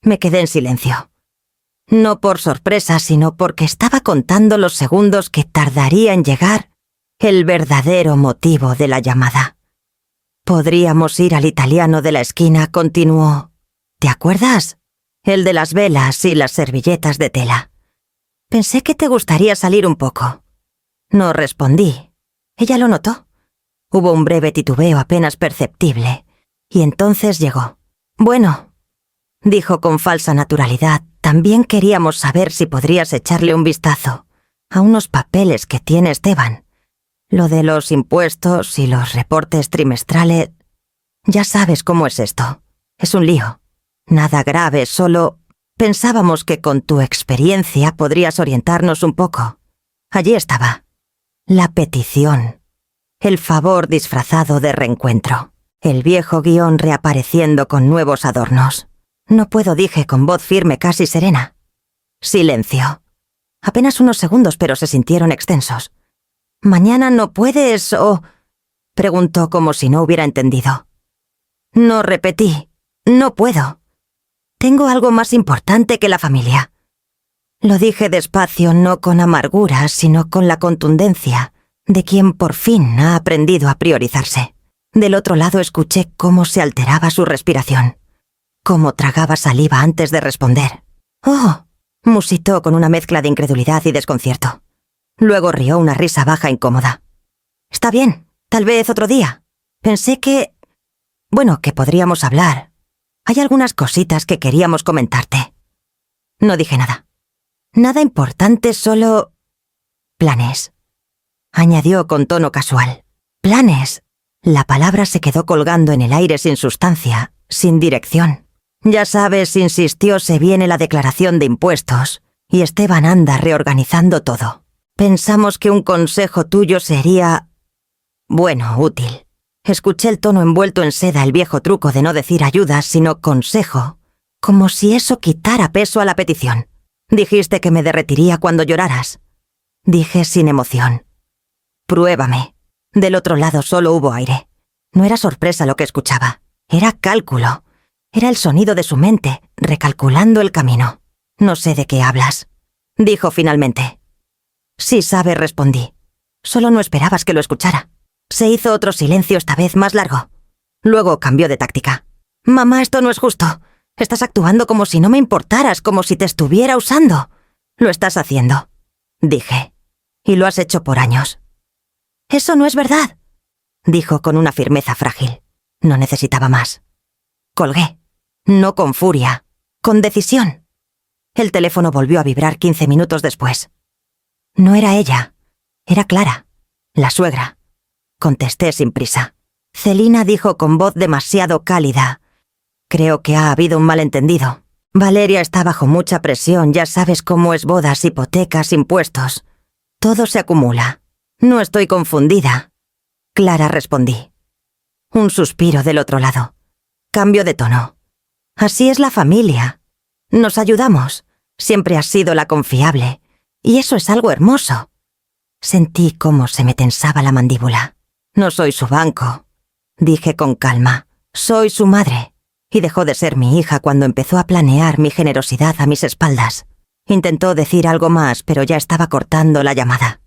Me quedé en silencio. No por sorpresa, sino porque estaba contando los segundos que tardaría en llegar el verdadero motivo de la llamada. Podríamos ir al italiano de la esquina, continuó. ¿Te acuerdas? El de las velas y las servilletas de tela. Pensé que te gustaría salir un poco. No respondí. Ella lo notó. Hubo un breve titubeo apenas perceptible, y entonces llegó. Bueno, dijo con falsa naturalidad, también queríamos saber si podrías echarle un vistazo a unos papeles que tiene Esteban. Lo de los impuestos y los reportes trimestrales. Ya sabes cómo es esto. Es un lío. Nada grave, solo pensábamos que con tu experiencia podrías orientarnos un poco. Allí estaba. La petición. El favor disfrazado de reencuentro. El viejo guión reapareciendo con nuevos adornos. No puedo, dije con voz firme, casi serena. Silencio. Apenas unos segundos, pero se sintieron extensos. ¿Mañana no puedes o...? Preguntó como si no hubiera entendido. No, repetí. No puedo. Tengo algo más importante que la familia. Lo dije despacio, no con amargura, sino con la contundencia de quien por fin ha aprendido a priorizarse. Del otro lado escuché cómo se alteraba su respiración, cómo tragaba saliva antes de responder. «Oh», musitó con una mezcla de incredulidad y desconcierto. Luego rió una risa baja incómoda. «Está bien, tal vez otro día. Pensé que... bueno, que podríamos hablar. Hay algunas cositas que queríamos comentarte». No dije nada. Nada importante, solo... planes. Añadió con tono casual. Planes. La palabra se quedó colgando en el aire sin sustancia, sin dirección. Ya sabes, insistió, se viene la declaración de impuestos y Esteban anda reorganizando todo. Pensamos que un consejo tuyo sería... bueno, útil. Escuché el tono envuelto en seda, el viejo truco de no decir ayuda, sino consejo, como si eso quitara peso a la petición. Dijiste que me derretiría cuando lloraras. Dije sin emoción. Pruébame. Del otro lado solo hubo aire. No era sorpresa lo que escuchaba. Era cálculo. Era el sonido de su mente, recalculando el camino. No sé de qué hablas, dijo finalmente. Sí sabe, respondí. Solo no esperabas que lo escuchara. Se hizo otro silencio, esta vez más largo. Luego cambió de táctica. Mamá, esto no es justo. Estás actuando como si no me importaras, como si te estuviera usando. Lo estás haciendo, dije. Y lo has hecho por años. Eso no es verdad, dijo con una firmeza frágil. No necesitaba más. Colgué. No con furia, con decisión. El teléfono volvió a vibrar 15 minutos después. No era ella, era Clara, la suegra. Contesté sin prisa. Celina dijo con voz demasiado cálida. Creo que ha habido un malentendido. Valeria está bajo mucha presión, ya sabes cómo es, bodas, hipotecas, impuestos. Todo se acumula. No estoy confundida. Clara, respondí. Un suspiro del otro lado. Cambio de tono. Así es la familia. Nos ayudamos. Siempre has sido la confiable. Y eso es algo hermoso. Sentí cómo se me tensaba la mandíbula. No soy su banco, dije con calma. Soy su madre. Y dejó de ser mi hija cuando empezó a planear mi generosidad a mis espaldas. Intentó decir algo más, pero ya estaba cortando la llamada.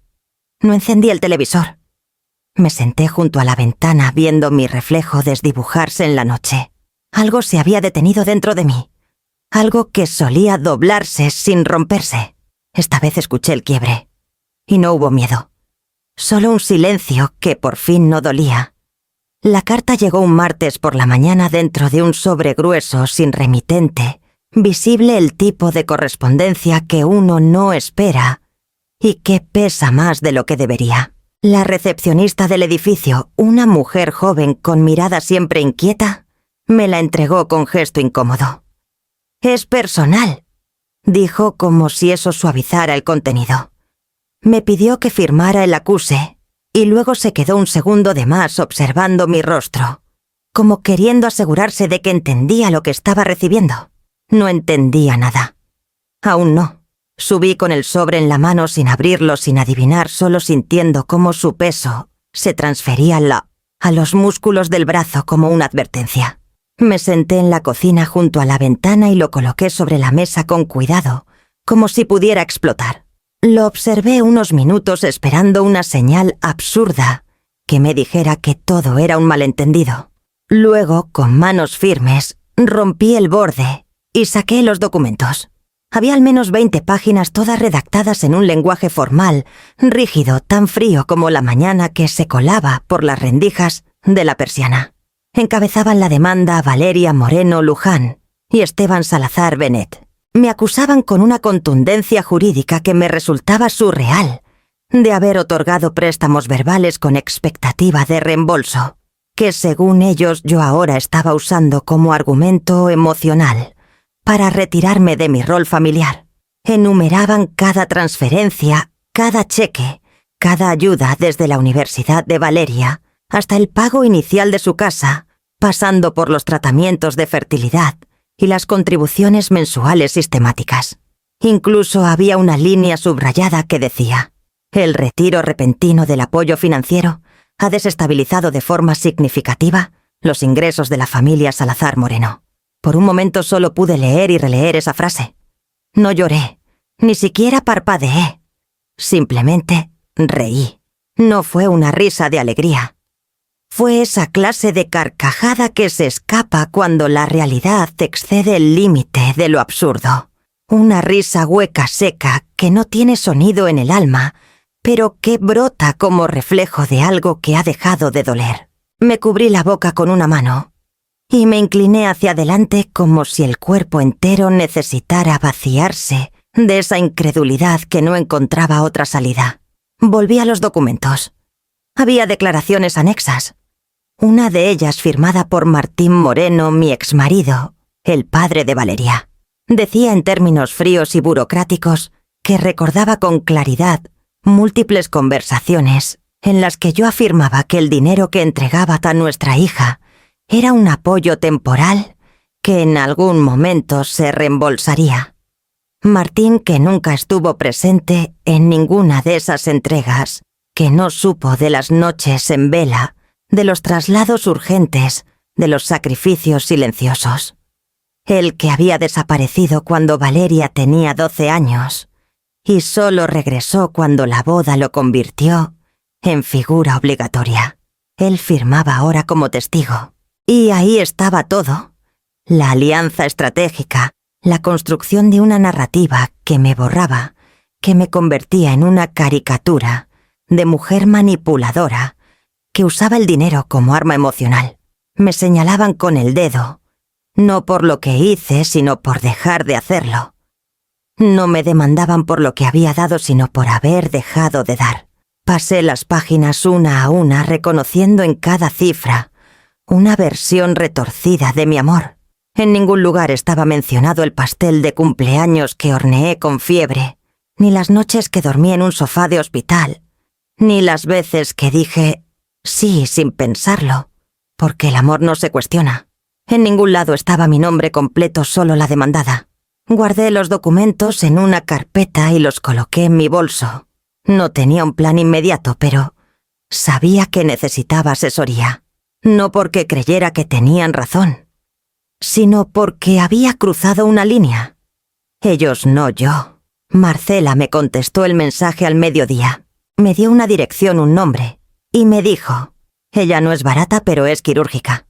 No encendí el televisor. Me senté junto a la ventana viendo mi reflejo desdibujarse en la noche. Algo se había detenido dentro de mí. Algo que solía doblarse sin romperse. Esta vez escuché el quiebre. Y no hubo miedo. Solo un silencio que por fin no dolía. La carta llegó un martes por la mañana dentro de un sobre grueso sin remitente, visible el tipo de correspondencia que uno no espera y que pesa más de lo que debería. La recepcionista del edificio, una mujer joven con mirada siempre inquieta, me la entregó con gesto incómodo. «Es personal», dijo como si eso suavizara el contenido. Me pidió que firmara el acuse y luego se quedó un segundo de más observando mi rostro, como queriendo asegurarse de que entendía lo que estaba recibiendo. No entendía nada. Aún no. Subí con el sobre en la mano sin abrirlo, sin adivinar, solo sintiendo cómo su peso se transfería a los músculos del brazo como una advertencia. Me senté en la cocina junto a la ventana y lo coloqué sobre la mesa con cuidado, como si pudiera explotar. Lo observé unos minutos esperando una señal absurda que me dijera que todo era un malentendido. Luego, con manos firmes, rompí el borde y saqué los documentos. Había al menos 20 páginas todas redactadas en un lenguaje formal, rígido, tan frío como la mañana que se colaba por las rendijas de la persiana. Encabezaban la demanda a Valeria Moreno Luján y Esteban Salazar Benet. Me acusaban con una contundencia jurídica que me resultaba surreal, de haber otorgado préstamos verbales con expectativa de reembolso, que según ellos yo ahora estaba usando como argumento emocional para retirarme de mi rol familiar. Enumeraban cada transferencia, cada cheque, cada ayuda desde la Universidad de Valeria hasta el pago inicial de su casa, pasando por los tratamientos de fertilidad y las contribuciones mensuales sistemáticas. Incluso había una línea subrayada que decía: «El retiro repentino del apoyo financiero ha desestabilizado de forma significativa los ingresos de la familia Salazar Moreno». Por un momento solo pude leer y releer esa frase. No lloré, ni siquiera parpadeé. Simplemente reí. No fue una risa de alegría. Fue esa clase de carcajada que se escapa cuando la realidad excede el límite de lo absurdo. Una risa hueca seca que no tiene sonido en el alma, pero que brota como reflejo de algo que ha dejado de doler. Me cubrí la boca con una mano y me incliné hacia adelante como si el cuerpo entero necesitara vaciarse de esa incredulidad que no encontraba otra salida. Volví a los documentos. Había declaraciones anexas. Una de ellas firmada por Martín Moreno, mi exmarido, el padre de Valeria. Decía en términos fríos y burocráticos que recordaba con claridad múltiples conversaciones en las que yo afirmaba que el dinero que entregaba a nuestra hija era un apoyo temporal que en algún momento se reembolsaría. Martín, que nunca estuvo presente en ninguna de esas entregas, que no supo de las noches en vela, de los traslados urgentes, de los sacrificios silenciosos. El que había desaparecido cuando Valeria tenía 12 años y solo regresó cuando la boda lo convirtió en figura obligatoria. Él firmaba ahora como testigo. Y ahí estaba todo. La alianza estratégica, la construcción de una narrativa que me borraba, que me convertía en una caricatura de mujer manipuladora que usaba el dinero como arma emocional. Me señalaban con el dedo, no por lo que hice, sino por dejar de hacerlo. No me demandaban por lo que había dado, sino por haber dejado de dar. Pasé las páginas una a una, reconociendo en cada cifra una versión retorcida de mi amor. En ningún lugar estaba mencionado el pastel de cumpleaños que horneé con fiebre, ni las noches que dormí en un sofá de hospital, ni las veces que dije sí sin pensarlo, porque el amor no se cuestiona. En ningún lado estaba mi nombre completo, solo la demandada. Guardé los documentos en una carpeta y los coloqué en mi bolso. No tenía un plan inmediato, pero sabía que necesitaba asesoría. No porque creyera que tenían razón, sino porque había cruzado una línea. Ellos no yo. Marcela me contestó el mensaje al mediodía. Me dio una dirección, un nombre, y me dijo: ella no es barata, pero es quirúrgica.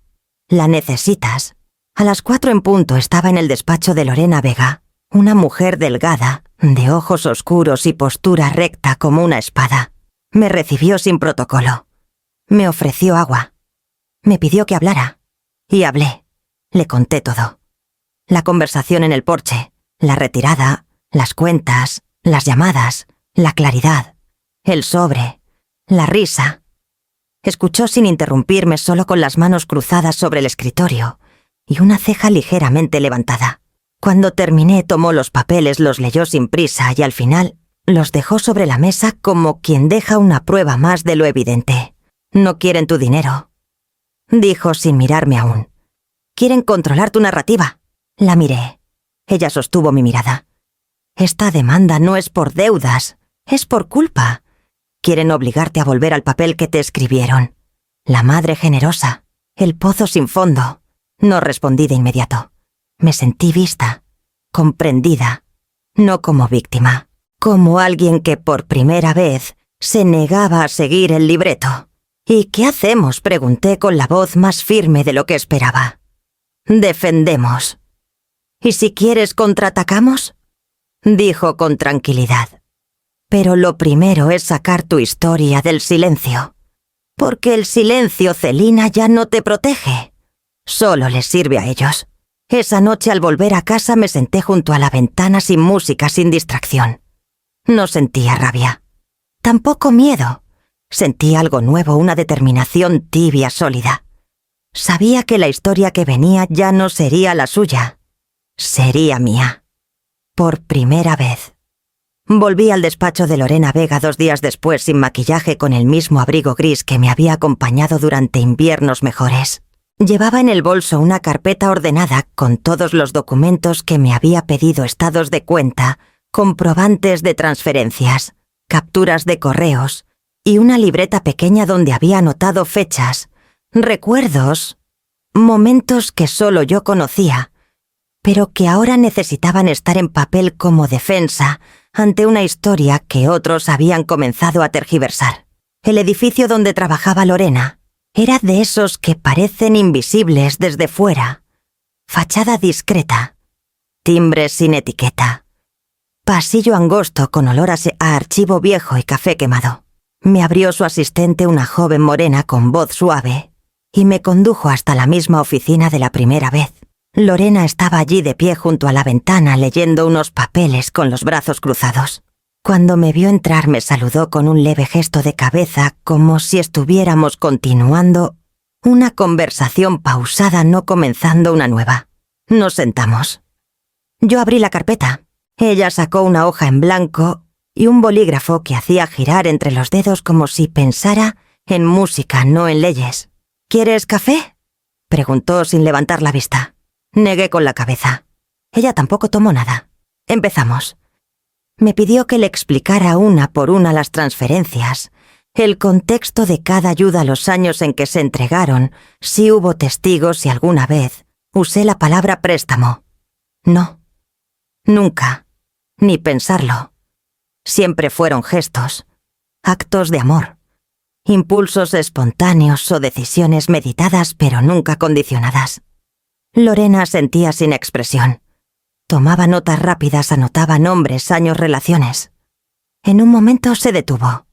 La necesitas. A las 4 en punto estaba en el despacho de Lorena Vega, una mujer delgada, de ojos oscuros y postura recta como una espada. Me recibió sin protocolo. Me ofreció agua. Me pidió que hablara. Y hablé. Le conté todo. La conversación en el porche, la retirada, las cuentas, las llamadas, la claridad, el sobre, la risa. Escuchó sin interrumpirme, solo con las manos cruzadas sobre el escritorio y una ceja ligeramente levantada. Cuando terminé, tomó los papeles, los leyó sin prisa y al final los dejó sobre la mesa como quien deja una prueba más de lo evidente. No quieren tu dinero, dijo sin mirarme aún. Quieren controlar tu narrativa. La miré. Ella sostuvo mi mirada. Esta demanda no es por deudas, es por culpa. Quieren obligarte a volver al papel que te escribieron. La madre generosa, el pozo sin fondo. No respondí de inmediato. Me sentí vista, comprendida, no como víctima, como alguien que por primera vez se negaba a seguir el libreto. ¿Y qué hacemos?, pregunté con la voz más firme de lo que esperaba. Defendemos. ¿Y si quieres contraatacamos?, dijo con tranquilidad. Pero lo primero es sacar tu historia del silencio. Porque el silencio, Celina, ya no te protege. Solo les sirve a ellos. Esa noche al volver a casa me senté junto a la ventana sin música, sin distracción. No sentía rabia. Tampoco miedo. Sentí algo nuevo, una determinación tibia, sólida. Sabía que la historia que venía ya no sería la suya. Sería mía. Por primera vez. Volví al despacho de Lorena Vega 2 días después, sin maquillaje, con el mismo abrigo gris que me había acompañado durante inviernos mejores. Llevaba en el bolso una carpeta ordenada con todos los documentos que me había pedido, estados de cuenta, comprobantes de transferencias, capturas de correos y una libreta pequeña donde había anotado fechas, recuerdos, momentos que solo yo conocía, pero que ahora necesitaban estar en papel como defensa ante una historia que otros habían comenzado a tergiversar. El edificio donde trabajaba Lorena era de esos que parecen invisibles desde fuera. Fachada discreta, timbres sin etiqueta, pasillo angosto con olor a archivo viejo y café quemado. Me abrió su asistente, una joven morena con voz suave, y me condujo hasta la misma oficina de la primera vez. Lorena estaba allí de pie junto a la ventana leyendo unos papeles con los brazos cruzados. Cuando me vio entrar me saludó con un leve gesto de cabeza, como si estuviéramos continuando una conversación pausada, no comenzando una nueva. Nos sentamos. Yo abrí la carpeta. Ella sacó una hoja en blanco y un bolígrafo que hacía girar entre los dedos como si pensara en música, no en leyes. ¿Quieres café?, preguntó sin levantar la vista. Negué con la cabeza. Ella tampoco tomó nada. Empezamos. Me pidió que le explicara una por una las transferencias, el contexto de cada ayuda, los años en que se entregaron, si hubo testigos, si alguna vez usé la palabra préstamo. No. Nunca. Ni pensarlo. Siempre fueron gestos, actos de amor, impulsos espontáneos o decisiones meditadas pero nunca condicionadas. Lorena sentía sin expresión. Tomaba notas rápidas, anotaba nombres, años, relaciones. En un momento se detuvo.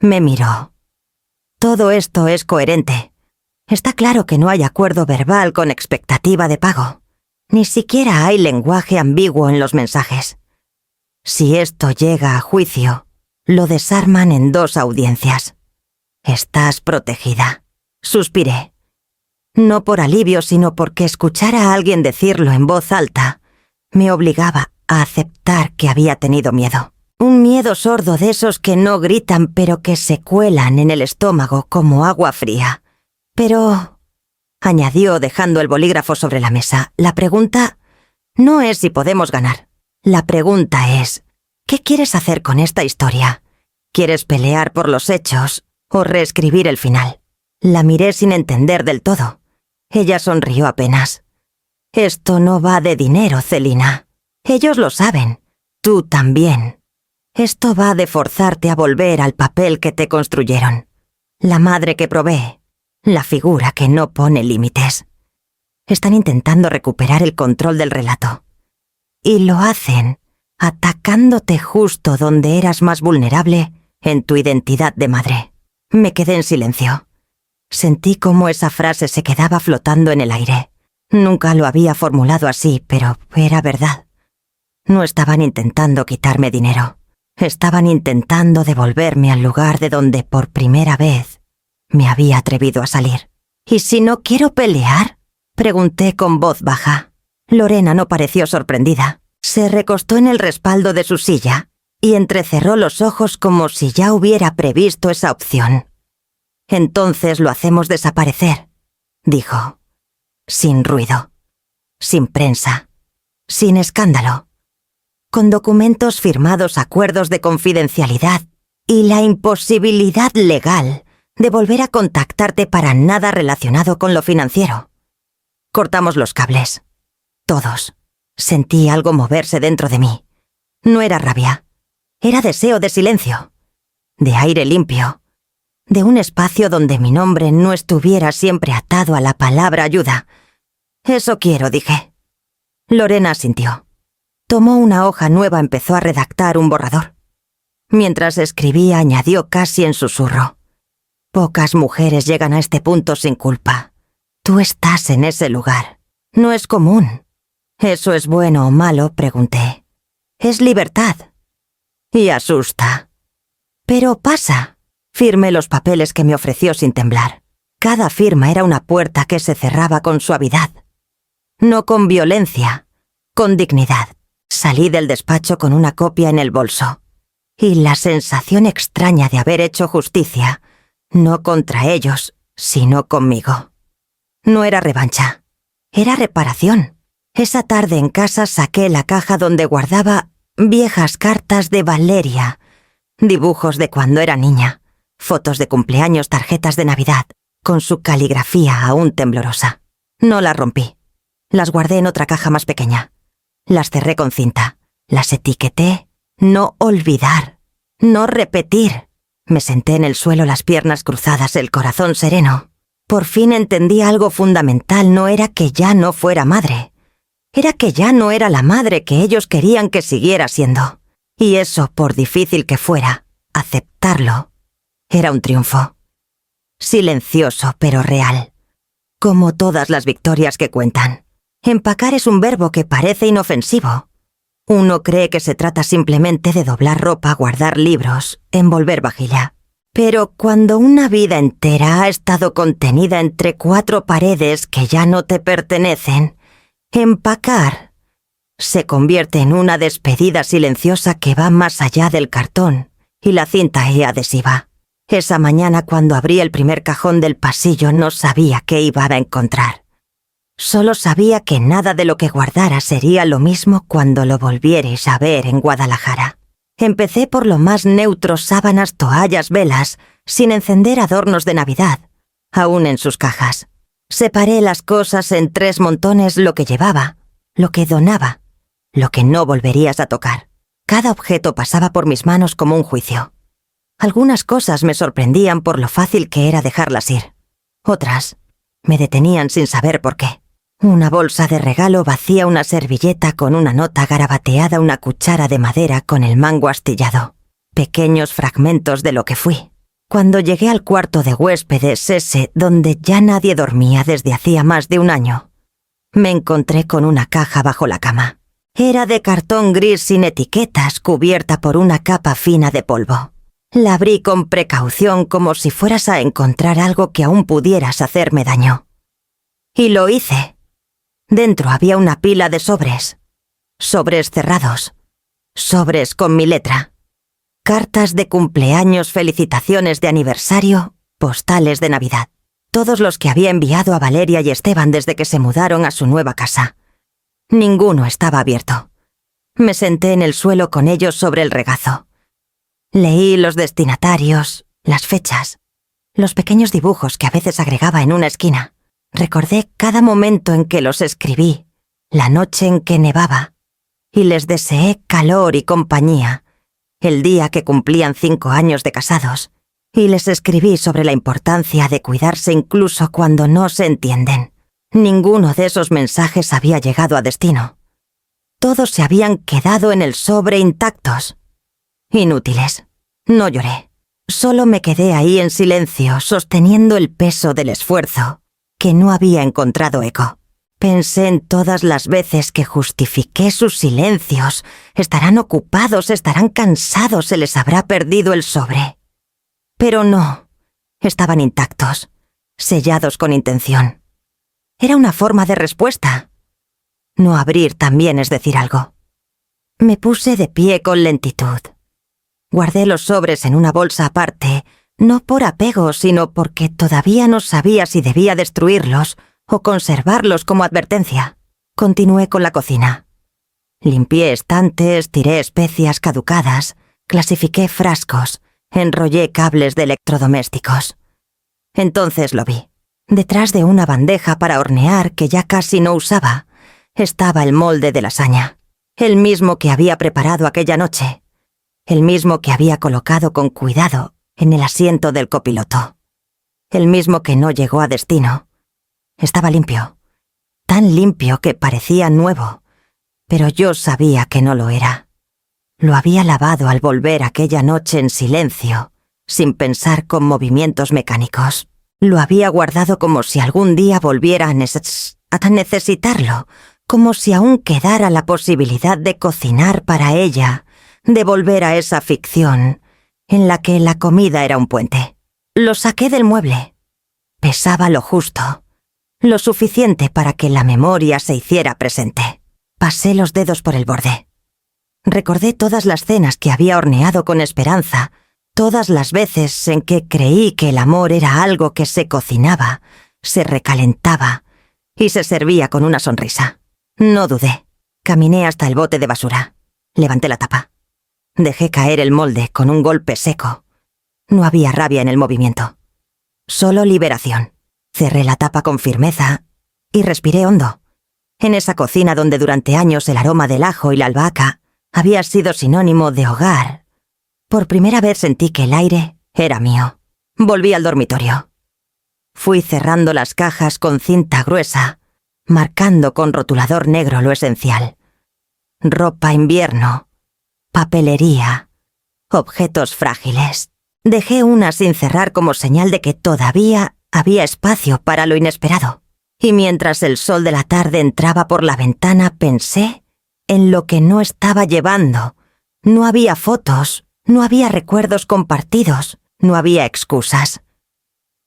Me miró. Todo esto es coherente. Está claro que no hay acuerdo verbal con expectativa de pago. Ni siquiera hay lenguaje ambiguo en los mensajes. Si esto llega a juicio, lo desarman en 2 audiencias. Estás protegida. Suspiré. No por alivio, sino porque escuchar a alguien decirlo en voz alta me obligaba a aceptar que había tenido miedo. Un miedo sordo, de esos que no gritan pero que se cuelan en el estómago como agua fría. Pero, añadió dejando el bolígrafo sobre la mesa, la pregunta no es si podemos ganar. La pregunta es, ¿qué quieres hacer con esta historia? ¿Quieres pelear por los hechos o reescribir el final? La miré sin entender del todo. Ella sonrió apenas. Esto no va de dinero, Celina. Ellos lo saben. tú también. Esto va de forzarte a volver al papel que te construyeron. La madre que provee, la figura que no pone límites. Están intentando recuperar el control del relato. Y lo hacen atacándote justo donde eras más vulnerable en tu identidad de madre. Me quedé en silencio. Sentí cómo esa frase se quedaba flotando en el aire. Nunca lo había formulado así, pero era verdad. No estaban intentando quitarme dinero. Estaban intentando devolverme al lugar de donde por primera vez me había atrevido a salir. ¿Y si no quiero pelear?, pregunté con voz baja. Lorena no pareció sorprendida. Se recostó en el respaldo de su silla y entrecerró los ojos como si ya hubiera previsto esa opción. Entonces lo hacemos desaparecer, dijo. Sin ruido, sin prensa, sin escándalo, con documentos firmados, acuerdos de confidencialidad y la imposibilidad legal de volver a contactarte para nada relacionado con lo financiero. Cortamos los cables. Todos. Sentí algo moverse dentro de mí. No era rabia. Era deseo de silencio, de aire limpio, de un espacio donde mi nombre no estuviera siempre atado a la palabra ayuda. Eso quiero, dije. Lorena asintió. Tomó una hoja nueva, empezó a redactar un borrador. Mientras escribía, añadió casi en susurro. Pocas mujeres llegan a este punto sin culpa. Tú estás en ese lugar. No es común. ¿Eso es bueno o malo?, pregunté. Es libertad. Y asusta. Pero pasa. Firmé los papeles que me ofreció sin temblar. Cada firma era una puerta que se cerraba con suavidad. No con violencia, con dignidad. Salí del despacho con una copia en el bolso. Y la sensación extraña de haber hecho justicia, no contra ellos, sino conmigo. No era revancha, era reparación. Esa tarde en casa saqué la caja donde guardaba viejas cartas de Valeria, dibujos de cuando era niña, fotos de cumpleaños, tarjetas de Navidad, con su caligrafía aún temblorosa. No las rompí. Las guardé en otra caja más pequeña. Las cerré con cinta. Las etiqueté. No olvidar. No repetir. Me senté en el suelo, las piernas cruzadas, el corazón sereno. Por fin entendí algo fundamental. No era que ya no fuera madre. Era que ya no era la madre que ellos querían que siguiera siendo. Y eso, por difícil que fuera, aceptarlo, era un triunfo. Silencioso, pero real. Como todas las victorias que cuentan. Empacar es un verbo que parece inofensivo. Uno cree que se trata simplemente de doblar ropa, guardar libros, envolver vajilla. Pero cuando una vida entera ha estado contenida entre 4 paredes que ya no te pertenecen, empacar se convierte en una despedida silenciosa que va más allá del cartón y la cinta adhesiva. Esa mañana, cuando abrí el primer cajón del pasillo, no sabía qué iba a encontrar. Solo sabía que nada de lo que guardara sería lo mismo cuando lo volvierais a ver en Guadalajara. Empecé por lo más neutro: sábanas, toallas, velas, sin encender adornos de Navidad, aún en sus cajas. Separé las cosas en 3 montones: lo que llevaba, lo que donaba, lo que no volverías a tocar. Cada objeto pasaba por mis manos como un juicio. Algunas cosas me sorprendían por lo fácil que era dejarlas ir. Otras me detenían sin saber por qué. Una bolsa de regalo vacía, una servilleta con una nota garabateada, una cuchara de madera con el mango astillado. Pequeños fragmentos de lo que fui. Cuando llegué al cuarto de huéspedes, ese donde ya nadie dormía desde hacía más de 1 año, me encontré con una caja bajo la cama. Era de cartón gris sin etiquetas, cubierta por una capa fina de polvo. La abrí con precaución, como si fueras a encontrar algo que aún pudieras hacerme daño. Y lo hice. Dentro había una pila de sobres. Sobres cerrados. Sobres con mi letra. Cartas de cumpleaños, felicitaciones de aniversario, postales de Navidad. Todos los que había enviado a Valeria y Esteban desde que se mudaron a su nueva casa. Ninguno estaba abierto. Me senté en el suelo con ellos sobre el regazo. Leí los destinatarios, las fechas, los pequeños dibujos que a veces agregaba en una esquina. Recordé cada momento en que los escribí, la noche en que nevaba, y les deseé calor y compañía el día que cumplían 5 años de casados, y les escribí sobre la importancia de cuidarse incluso cuando no se entienden. Ninguno de esos mensajes había llegado a destino. Todos se habían quedado en el sobre intactos. Inútiles. No lloré. Solo me quedé ahí en silencio, sosteniendo el peso del esfuerzo, que no había encontrado eco. Pensé en todas las veces que justifiqué sus silencios. Estarán ocupados, estarán cansados, se les habrá perdido el sobre. Pero no. Estaban intactos, sellados con intención. Era una forma de respuesta. No abrir también es decir algo. Me puse de pie con lentitud. Guardé los sobres en una bolsa aparte, no por apego, sino porque todavía no sabía si debía destruirlos o conservarlos como advertencia. Continué con la cocina. Limpié estantes, tiré especias caducadas, clasifiqué frascos, enrollé cables de electrodomésticos. Entonces lo vi. Detrás de una bandeja para hornear que ya casi no usaba, estaba el molde de lasaña, el mismo que había preparado aquella noche, el mismo que había colocado con cuidado en el asiento del copiloto, el mismo que no llegó a destino. Estaba limpio, tan limpio que parecía nuevo, pero yo sabía que no lo era. Lo había lavado al volver aquella noche en silencio, sin pensar con movimientos mecánicos. Lo había guardado como si algún día volviera a necesitarlo, como si aún quedara la posibilidad de cocinar para ella, de volver a esa ficción en la que la comida era un puente. Lo saqué del mueble. Pesaba lo justo, lo suficiente para que la memoria se hiciera presente. Pasé los dedos por el borde. Recordé todas las cenas que había horneado con esperanza, todas las veces en que creí que el amor era algo que se cocinaba, se recalentaba y se servía con una sonrisa. No dudé. Caminé hasta el bote de basura. Levanté la tapa. Dejé caer el molde con un golpe seco. No había rabia en el movimiento. Solo liberación. Cerré la tapa con firmeza y respiré hondo. En esa cocina donde durante años el aroma del ajo y la albahaca había sido sinónimo de hogar, por primera vez sentí que el aire era mío. Volví al dormitorio. Fui cerrando las cajas con cinta gruesa, marcando con rotulador negro lo esencial. Ropa invierno, papelería, objetos frágiles. Dejé una sin cerrar como señal de que todavía había espacio para lo inesperado. Y mientras el sol de la tarde entraba por la ventana, pensé en lo que no estaba llevando. No había fotos, no había recuerdos compartidos, no había excusas.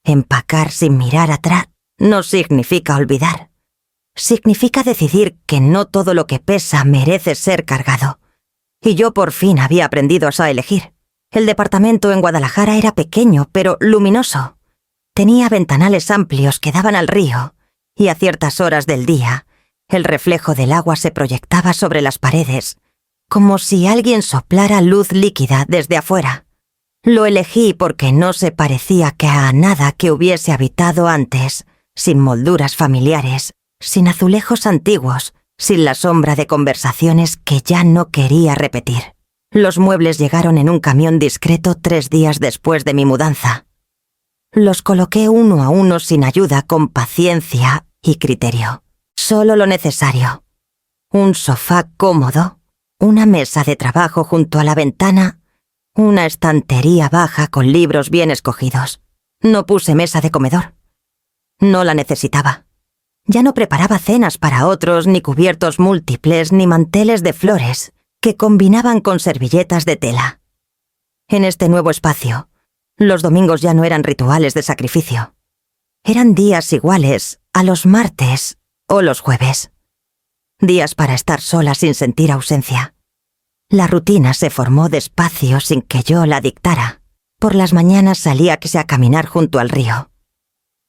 Empacar sin mirar atrás no significa olvidar. Significa decidir que no todo lo que pesa merece ser cargado. Y yo por fin había aprendido a elegir. El departamento en Guadalajara era pequeño, pero luminoso. Tenía ventanales amplios que daban al río, y a ciertas horas del día, el reflejo del agua se proyectaba sobre las paredes, como si alguien soplara luz líquida desde afuera. Lo elegí porque no se parecía a nada que hubiese habitado antes, sin molduras familiares, sin azulejos antiguos, sin la sombra de conversaciones que ya no quería repetir. Los muebles llegaron en un camión discreto 3 días después de mi mudanza. Los coloqué uno a uno sin ayuda, con paciencia y criterio. Solo lo necesario. Un sofá cómodo, una mesa de trabajo junto a la ventana, una estantería baja con libros bien escogidos. No puse mesa de comedor. No la necesitaba. Ya no preparaba cenas para otros, ni cubiertos múltiples, ni manteles de flores que combinaban con servilletas de tela. En este nuevo espacio, los domingos ya no eran rituales de sacrificio. Eran días iguales a los martes o los jueves. Días para estar sola sin sentir ausencia. La rutina se formó despacio sin que yo la dictara. Por las mañanas salía a caminar junto al río.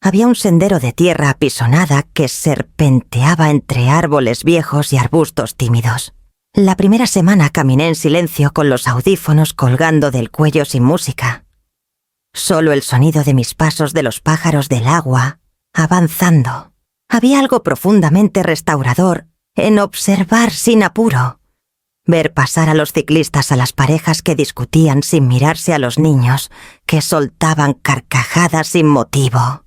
Había un sendero de tierra apisonada que serpenteaba entre árboles viejos y arbustos tímidos. La primera semana caminé en silencio con los audífonos colgando del cuello sin música. Solo el sonido de mis pasos de los pájaros del agua, avanzando. Había algo profundamente restaurador en observar sin apuro, ver pasar a los ciclistas a las parejas que discutían sin mirarse a los niños, que soltaban carcajadas sin motivo.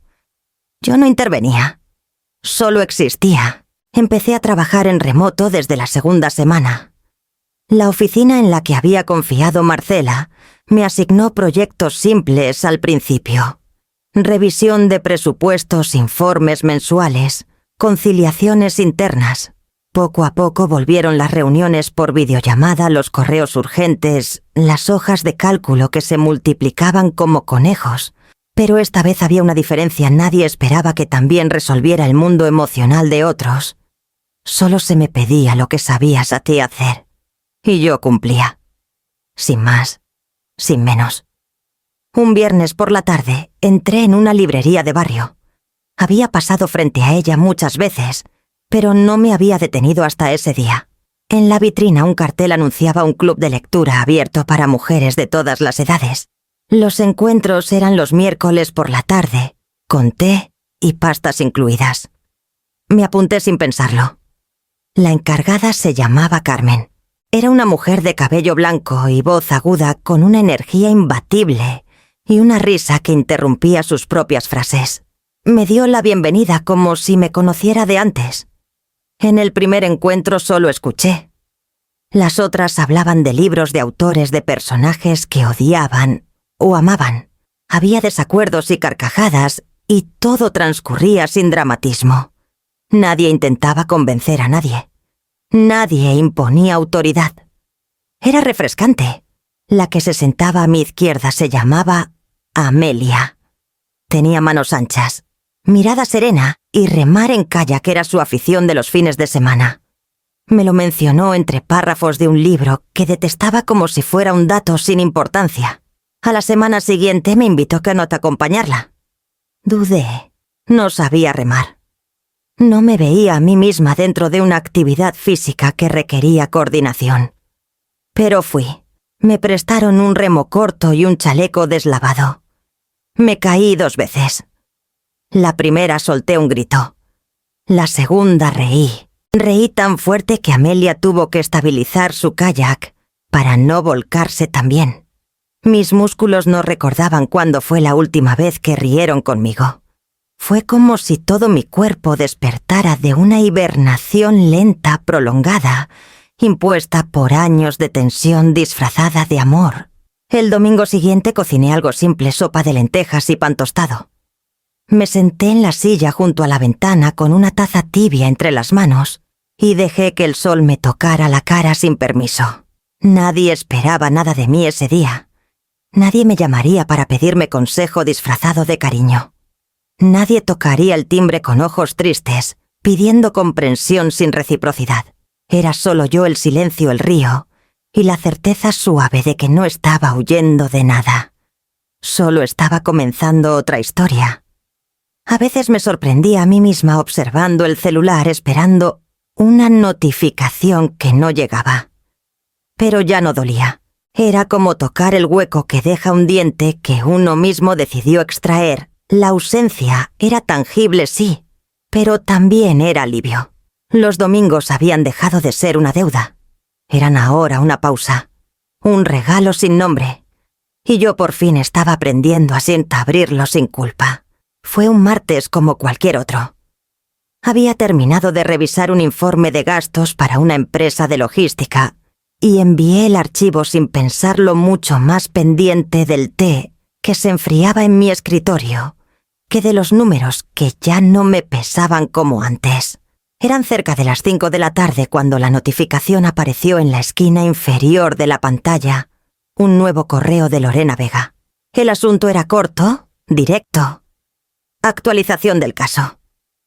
Yo no intervenía. Solo existía. Empecé a trabajar en remoto desde la segunda semana. La oficina en la que había confiado Marcela me asignó proyectos simples al principio. Revisión de presupuestos, informes mensuales, conciliaciones internas. Poco a poco volvieron las reuniones por videollamada, los correos urgentes, las hojas de cálculo que se multiplicaban como conejos. Pero esta vez había una diferencia: nadie esperaba que también resolviera el mundo emocional de otros. Solo se me pedía lo que sabías a ti hacer. Y yo cumplía. Sin más, sin menos. Un viernes por la tarde entré en una librería de barrio. Había pasado frente a ella muchas veces, pero no me había detenido hasta ese día. En la vitrina un cartel anunciaba un club de lectura abierto para mujeres de todas las edades. Los encuentros eran los miércoles por la tarde, con té y pastas incluidas. Me apunté sin pensarlo. La encargada se llamaba Carmen. Era una mujer de cabello blanco y voz aguda con una energía imbatible y una risa que interrumpía sus propias frases. Me dio la bienvenida como si me conociera de antes. En el primer encuentro solo escuché. Las otras hablaban de libros, de autores, de personajes que odiaban o amaban. Había desacuerdos y carcajadas, y todo transcurría sin dramatismo. Nadie intentaba convencer a nadie. Nadie imponía autoridad. Era refrescante. La que se sentaba a mi izquierda se llamaba Amelia. Tenía manos anchas, mirada serena, y remar en kayak era su afición de los fines de semana. Me lo mencionó entre párrafos de un libro que detestaba como si fuera un dato sin importancia. A la semana siguiente me invitó a acompañarla. Dudé. No sabía remar. No me veía a mí misma dentro de una actividad física que requería coordinación. Pero fui. Me prestaron un remo corto y un chaleco deslavado. Me caí 2 veces. La primera solté un grito. La segunda reí. Reí tan fuerte que Amelia tuvo que estabilizar su kayak para no volcarse también. Mis músculos no recordaban cuándo fue la última vez que rieron conmigo. Fue como si todo mi cuerpo despertara de una hibernación lenta, prolongada, impuesta por años de tensión disfrazada de amor. El domingo siguiente cociné algo simple: sopa de lentejas y pan tostado. Me senté en la silla junto a la ventana con una taza tibia entre las manos y dejé que el sol me tocara la cara sin permiso. Nadie esperaba nada de mí ese día. Nadie me llamaría para pedirme consejo disfrazado de cariño. Nadie tocaría el timbre con ojos tristes, pidiendo comprensión sin reciprocidad. Era solo yo, el silencio, el río, y la certeza suave de que no estaba huyendo de nada. Solo estaba comenzando otra historia. A veces me sorprendía a mí misma observando el celular, esperando una notificación que no llegaba. Pero ya no dolía. Era como tocar el hueco que deja un diente que uno mismo decidió extraer. La ausencia era tangible, sí, pero también era alivio. Los domingos habían dejado de ser una deuda. Eran ahora una pausa, un regalo sin nombre. Y yo por fin estaba aprendiendo a abrirlo sin culpa. Fue un martes como cualquier otro. Había terminado de revisar un informe de gastos para una empresa de logística y envié el archivo sin pensarlo mucho, más pendiente del té que se enfriaba en mi escritorio que de los números que ya no me pesaban como antes. Eran cerca de las 5 de la tarde cuando la notificación apareció en la esquina inferior de la pantalla. Un nuevo correo de Lorena Vega. El asunto era corto, directo. Actualización del caso.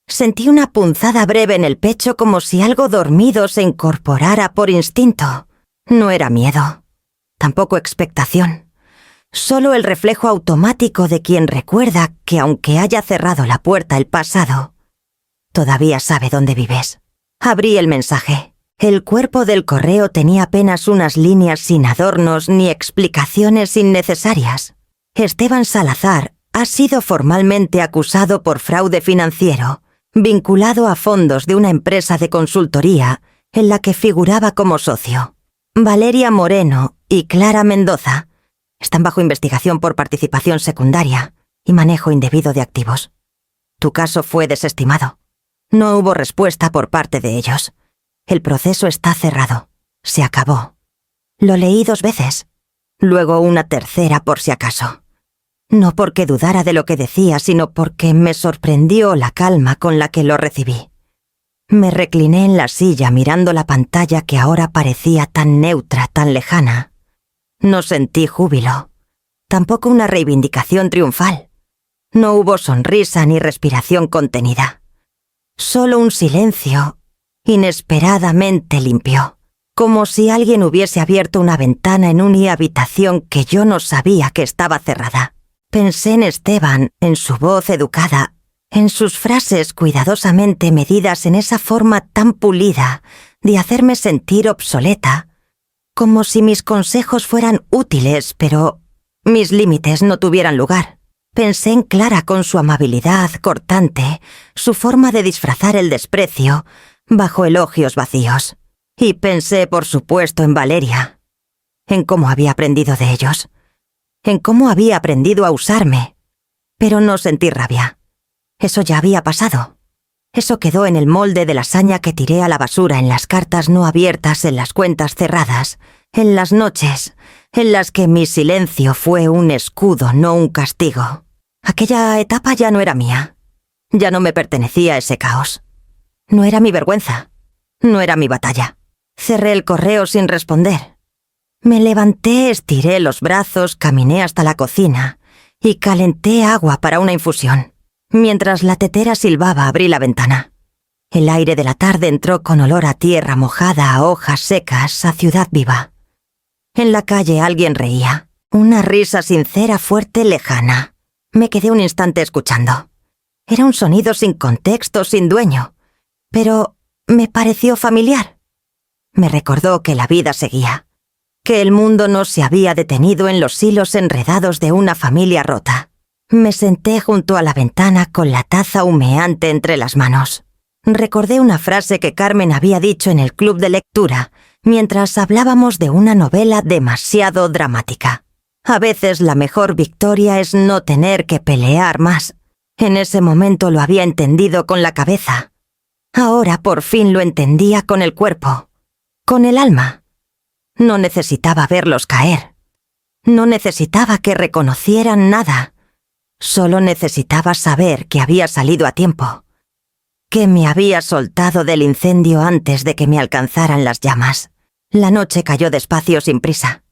Sentí una punzada breve en el pecho, como si algo dormido se incorporara por instinto. No era miedo, tampoco expectación. Solo el reflejo automático de quien recuerda que aunque haya cerrado la puerta el pasado, todavía sabe dónde vives. Abrí el mensaje. El cuerpo del correo tenía apenas unas líneas sin adornos ni explicaciones innecesarias. Esteban Salazar ha sido formalmente acusado por fraude financiero, vinculado a fondos de una empresa de consultoría en la que figuraba como socio. Valeria Moreno y Clara Mendoza están bajo investigación por participación secundaria y manejo indebido de activos. Tu caso fue desestimado. No hubo respuesta por parte de ellos. El proceso está cerrado. Se acabó. Lo leí 2 veces. Luego una tercera por si acaso. No porque dudara de lo que decía, sino porque me sorprendió la calma con la que lo recibí. Me recliné en la silla mirando la pantalla que ahora parecía tan neutra, tan lejana. No sentí júbilo. Tampoco una reivindicación triunfal. No hubo sonrisa ni respiración contenida. Solo un silencio inesperadamente limpio, como si alguien hubiese abierto una ventana en una habitación que yo no sabía que estaba cerrada. Pensé en Esteban, en su voz educada, en sus frases cuidadosamente medidas, en esa forma tan pulida de hacerme sentir obsoleta, como si mis consejos fueran útiles, pero mis límites no tuvieran lugar. Pensé en Clara con su amabilidad cortante, su forma de disfrazar el desprecio bajo elogios vacíos. Y pensé, por supuesto, en Valeria, en cómo había aprendido de ellos, en cómo había aprendido a usarme. Pero no sentí rabia. Eso ya había pasado. Eso quedó en el molde de la saña que tiré a la basura en las cartas no abiertas, en las cuentas cerradas, en las noches en las que mi silencio fue un escudo, no un castigo. Aquella etapa ya no era mía. Ya no me pertenecía a ese caos. No era mi vergüenza. No era mi batalla. Cerré el correo sin responder. Me levanté, estiré los brazos, caminé hasta la cocina y calenté agua para una infusión. Mientras la tetera silbaba, abrí la ventana. El aire de la tarde entró con olor a tierra mojada, a hojas secas, a ciudad viva. En la calle alguien reía. Una risa sincera, fuerte, lejana. Me quedé un instante escuchando. Era un sonido sin contexto, sin dueño. Pero me pareció familiar. Me recordó que la vida seguía. Que el mundo no se había detenido en los hilos enredados de una familia rota. Me senté junto a la ventana con la taza humeante entre las manos. Recordé una frase que Carmen había dicho en el club de lectura mientras hablábamos de una novela demasiado dramática. A veces la mejor victoria es no tener que pelear más. En ese momento lo había entendido con la cabeza. Ahora por fin lo entendía con el cuerpo, con el alma. No necesitaba verlos caer. No necesitaba que reconocieran nada. Solo necesitaba saber que había salido a tiempo. Que me había soltado del incendio antes de que me alcanzaran las llamas. La noche cayó despacio sin prisa.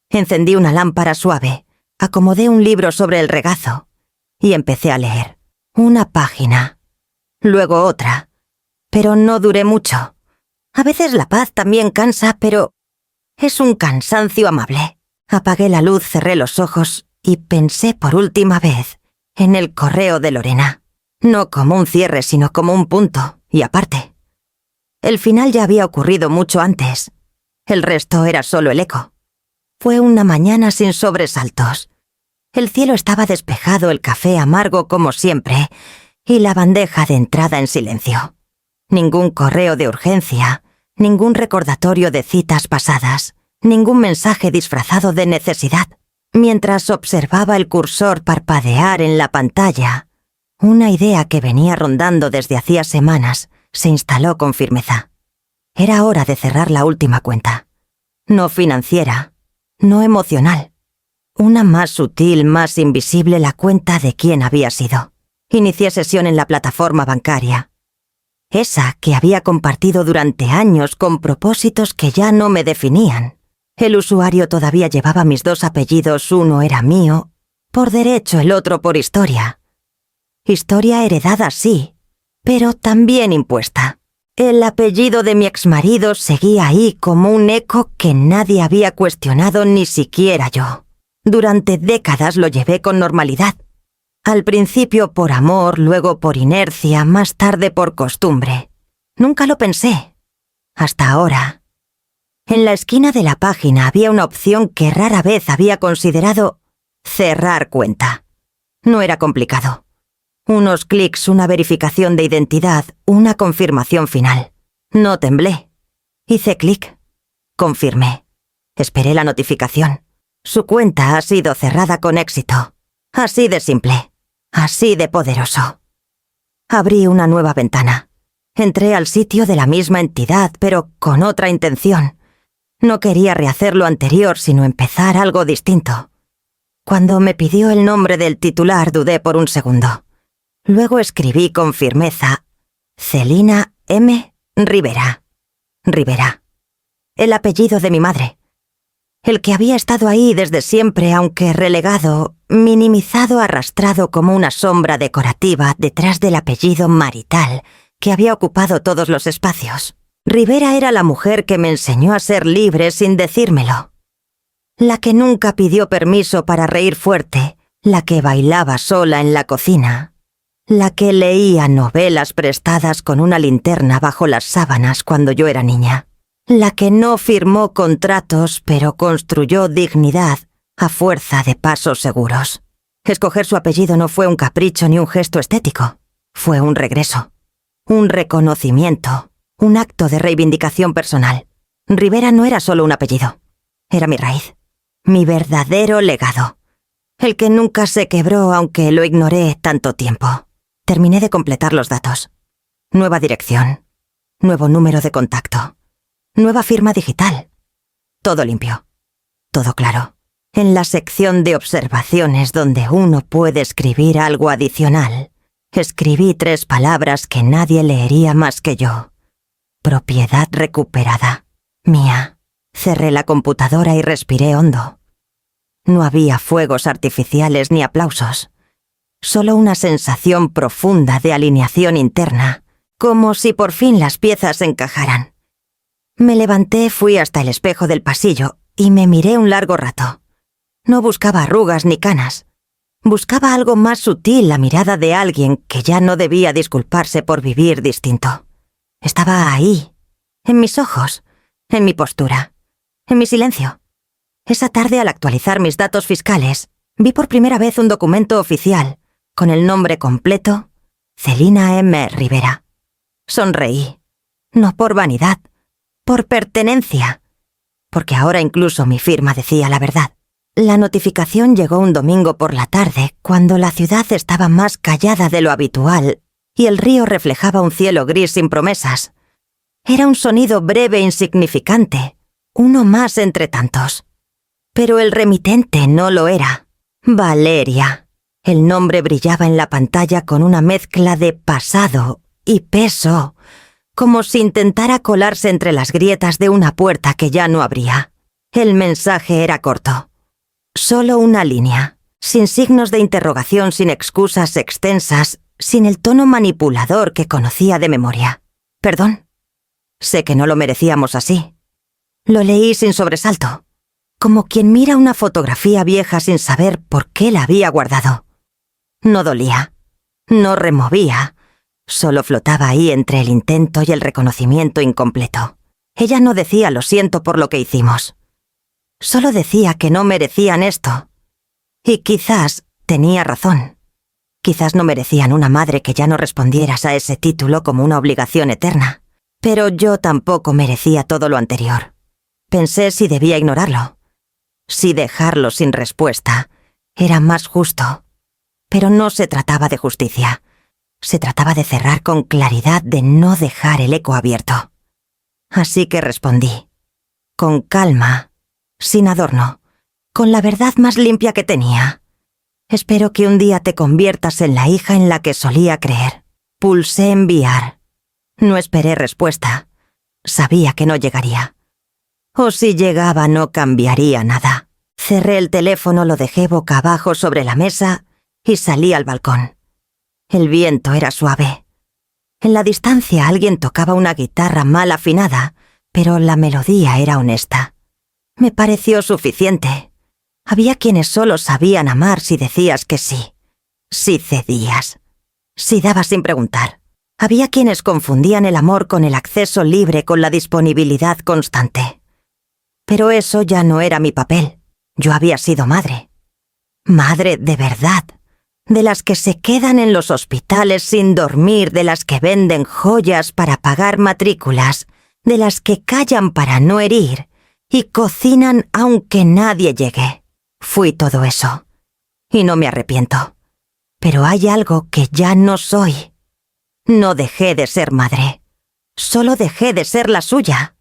Encendí una lámpara suave, acomodé un libro sobre el regazo y empecé a leer. Una página, luego otra, pero no duré mucho. A veces la paz también cansa, pero es un cansancio amable. Apagué la luz, cerré los ojos y pensé por última vez en el correo de Lorena. No como un cierre, sino como un punto, y aparte. El final ya había ocurrido mucho antes. El resto era solo el eco. Fue una mañana sin sobresaltos. El cielo estaba despejado, el café amargo como siempre, y la bandeja de entrada en silencio. Ningún correo de urgencia, ningún recordatorio de citas pasadas, ningún mensaje disfrazado de necesidad. Mientras observaba el cursor parpadear en la pantalla, una idea que venía rondando desde hacía semanas se instaló con firmeza. Era hora de cerrar la última cuenta. No financiera, no emocional. Una más sutil, más invisible, la cuenta de quién había sido. Inicié sesión en la plataforma bancaria. Esa que había compartido durante años con propósitos que ya no me definían. El usuario todavía llevaba mis 2 apellidos, uno era mío, por derecho, el otro por historia. Historia heredada, sí, pero también impuesta. El apellido de mi exmarido seguía ahí como un eco que nadie había cuestionado, ni siquiera yo. Durante décadas lo llevé con normalidad. Al principio por amor, luego por inercia, más tarde por costumbre. Nunca lo pensé. Hasta ahora. En la esquina de la página había una opción que rara vez había considerado: cerrar cuenta. No era complicado. Unos clics, una verificación de identidad, una confirmación final. No temblé. Hice clic. Confirmé. Esperé la notificación. Su cuenta ha sido cerrada con éxito. Así de simple. Así de poderoso. Abrí una nueva ventana. Entré al sitio de la misma entidad, pero con otra intención. No quería rehacer lo anterior, sino empezar algo distinto. Cuando me pidió el nombre del titular, dudé por un segundo. Luego escribí con firmeza: Celina M. Rivera. Rivera. El apellido de mi madre. El que había estado ahí desde siempre, aunque relegado, minimizado, arrastrado como una sombra decorativa detrás del apellido marital, que había ocupado todos los espacios. Rivera era la mujer que me enseñó a ser libre sin decírmelo. La que nunca pidió permiso para reír fuerte, la que bailaba sola en la cocina, la que leía novelas prestadas con una linterna bajo las sábanas cuando yo era niña, la que no firmó contratos pero construyó dignidad a fuerza de pasos seguros. Escoger su apellido no fue un capricho ni un gesto estético, fue un regreso, un reconocimiento, un acto de reivindicación personal. Rivera no era solo un apellido, era mi raíz, mi verdadero legado, el que nunca se quebró aunque lo ignoré tanto tiempo. Terminé de completar los datos. Nueva dirección, nuevo número de contacto, nueva firma digital. Todo limpio, todo claro. En la sección de observaciones donde uno puede escribir algo adicional, escribí 3 palabras que nadie leería más que yo. Propiedad recuperada. Mía. Cerré la computadora y respiré hondo. No había fuegos artificiales ni aplausos. Solo una sensación profunda de alineación interna, como si por fin las piezas encajaran. Me levanté, fui hasta el espejo del pasillo y me miré un largo rato. No buscaba arrugas ni canas. Buscaba algo más sutil, la mirada de alguien que ya no debía disculparse por vivir distinto. Estaba ahí, en mis ojos, en mi postura, en mi silencio. Esa tarde, al actualizar mis datos fiscales, vi por primera vez un documento oficial, con el nombre completo: Celina M. Rivera. Sonreí. No por vanidad, por pertenencia. Porque ahora incluso mi firma decía la verdad. La notificación llegó un domingo por la tarde, cuando la ciudad estaba más callada de lo habitual y el río reflejaba un cielo gris sin promesas. Era un sonido breve e insignificante, uno más entre tantos. Pero el remitente no lo era. Valeria. El nombre brillaba en la pantalla con una mezcla de pasado y peso, como si intentara colarse entre las grietas de una puerta que ya no abría. El mensaje era corto. Solo una línea, sin signos de interrogación, sin excusas extensas, sin el tono manipulador que conocía de memoria. Perdón. Sé que no lo merecíamos así. Lo leí sin sobresalto, como quien mira una fotografía vieja sin saber por qué la había guardado. No dolía, no removía, solo flotaba ahí entre el intento y el reconocimiento incompleto. Ella no decía lo siento por lo que hicimos. Solo decía que no merecían esto. Y quizás tenía razón. Quizás no merecían una madre que ya no respondieras a ese título como una obligación eterna. Pero yo tampoco merecía todo lo anterior. Pensé si debía ignorarlo. Si dejarlo sin respuesta era más justo. Pero no se trataba de justicia. Se trataba de cerrar con claridad, de no dejar el eco abierto. Así que respondí. Con calma, sin adorno, con la verdad más limpia que tenía. Espero que un día te conviertas en la hija en la que solía creer. Pulsé enviar. No esperé respuesta. Sabía que no llegaría. O si llegaba no cambiaría nada. Cerré el teléfono, lo dejé boca abajo sobre la mesa y salí al balcón. El viento era suave. En la distancia alguien tocaba una guitarra mal afinada, pero la melodía era honesta. Me pareció suficiente. Había quienes solo sabían amar si decías que sí, si cedías, si dabas sin preguntar. Había quienes confundían el amor con el acceso libre, con la disponibilidad constante. Pero eso ya no era mi papel. Yo había sido madre. Madre de verdad. De las que se quedan en los hospitales sin dormir, de las que venden joyas para pagar matrículas, de las que callan para no herir y cocinan aunque nadie llegue. Fui todo eso. Y no me arrepiento. Pero hay algo que ya no soy. No dejé de ser madre. Solo dejé de ser la suya.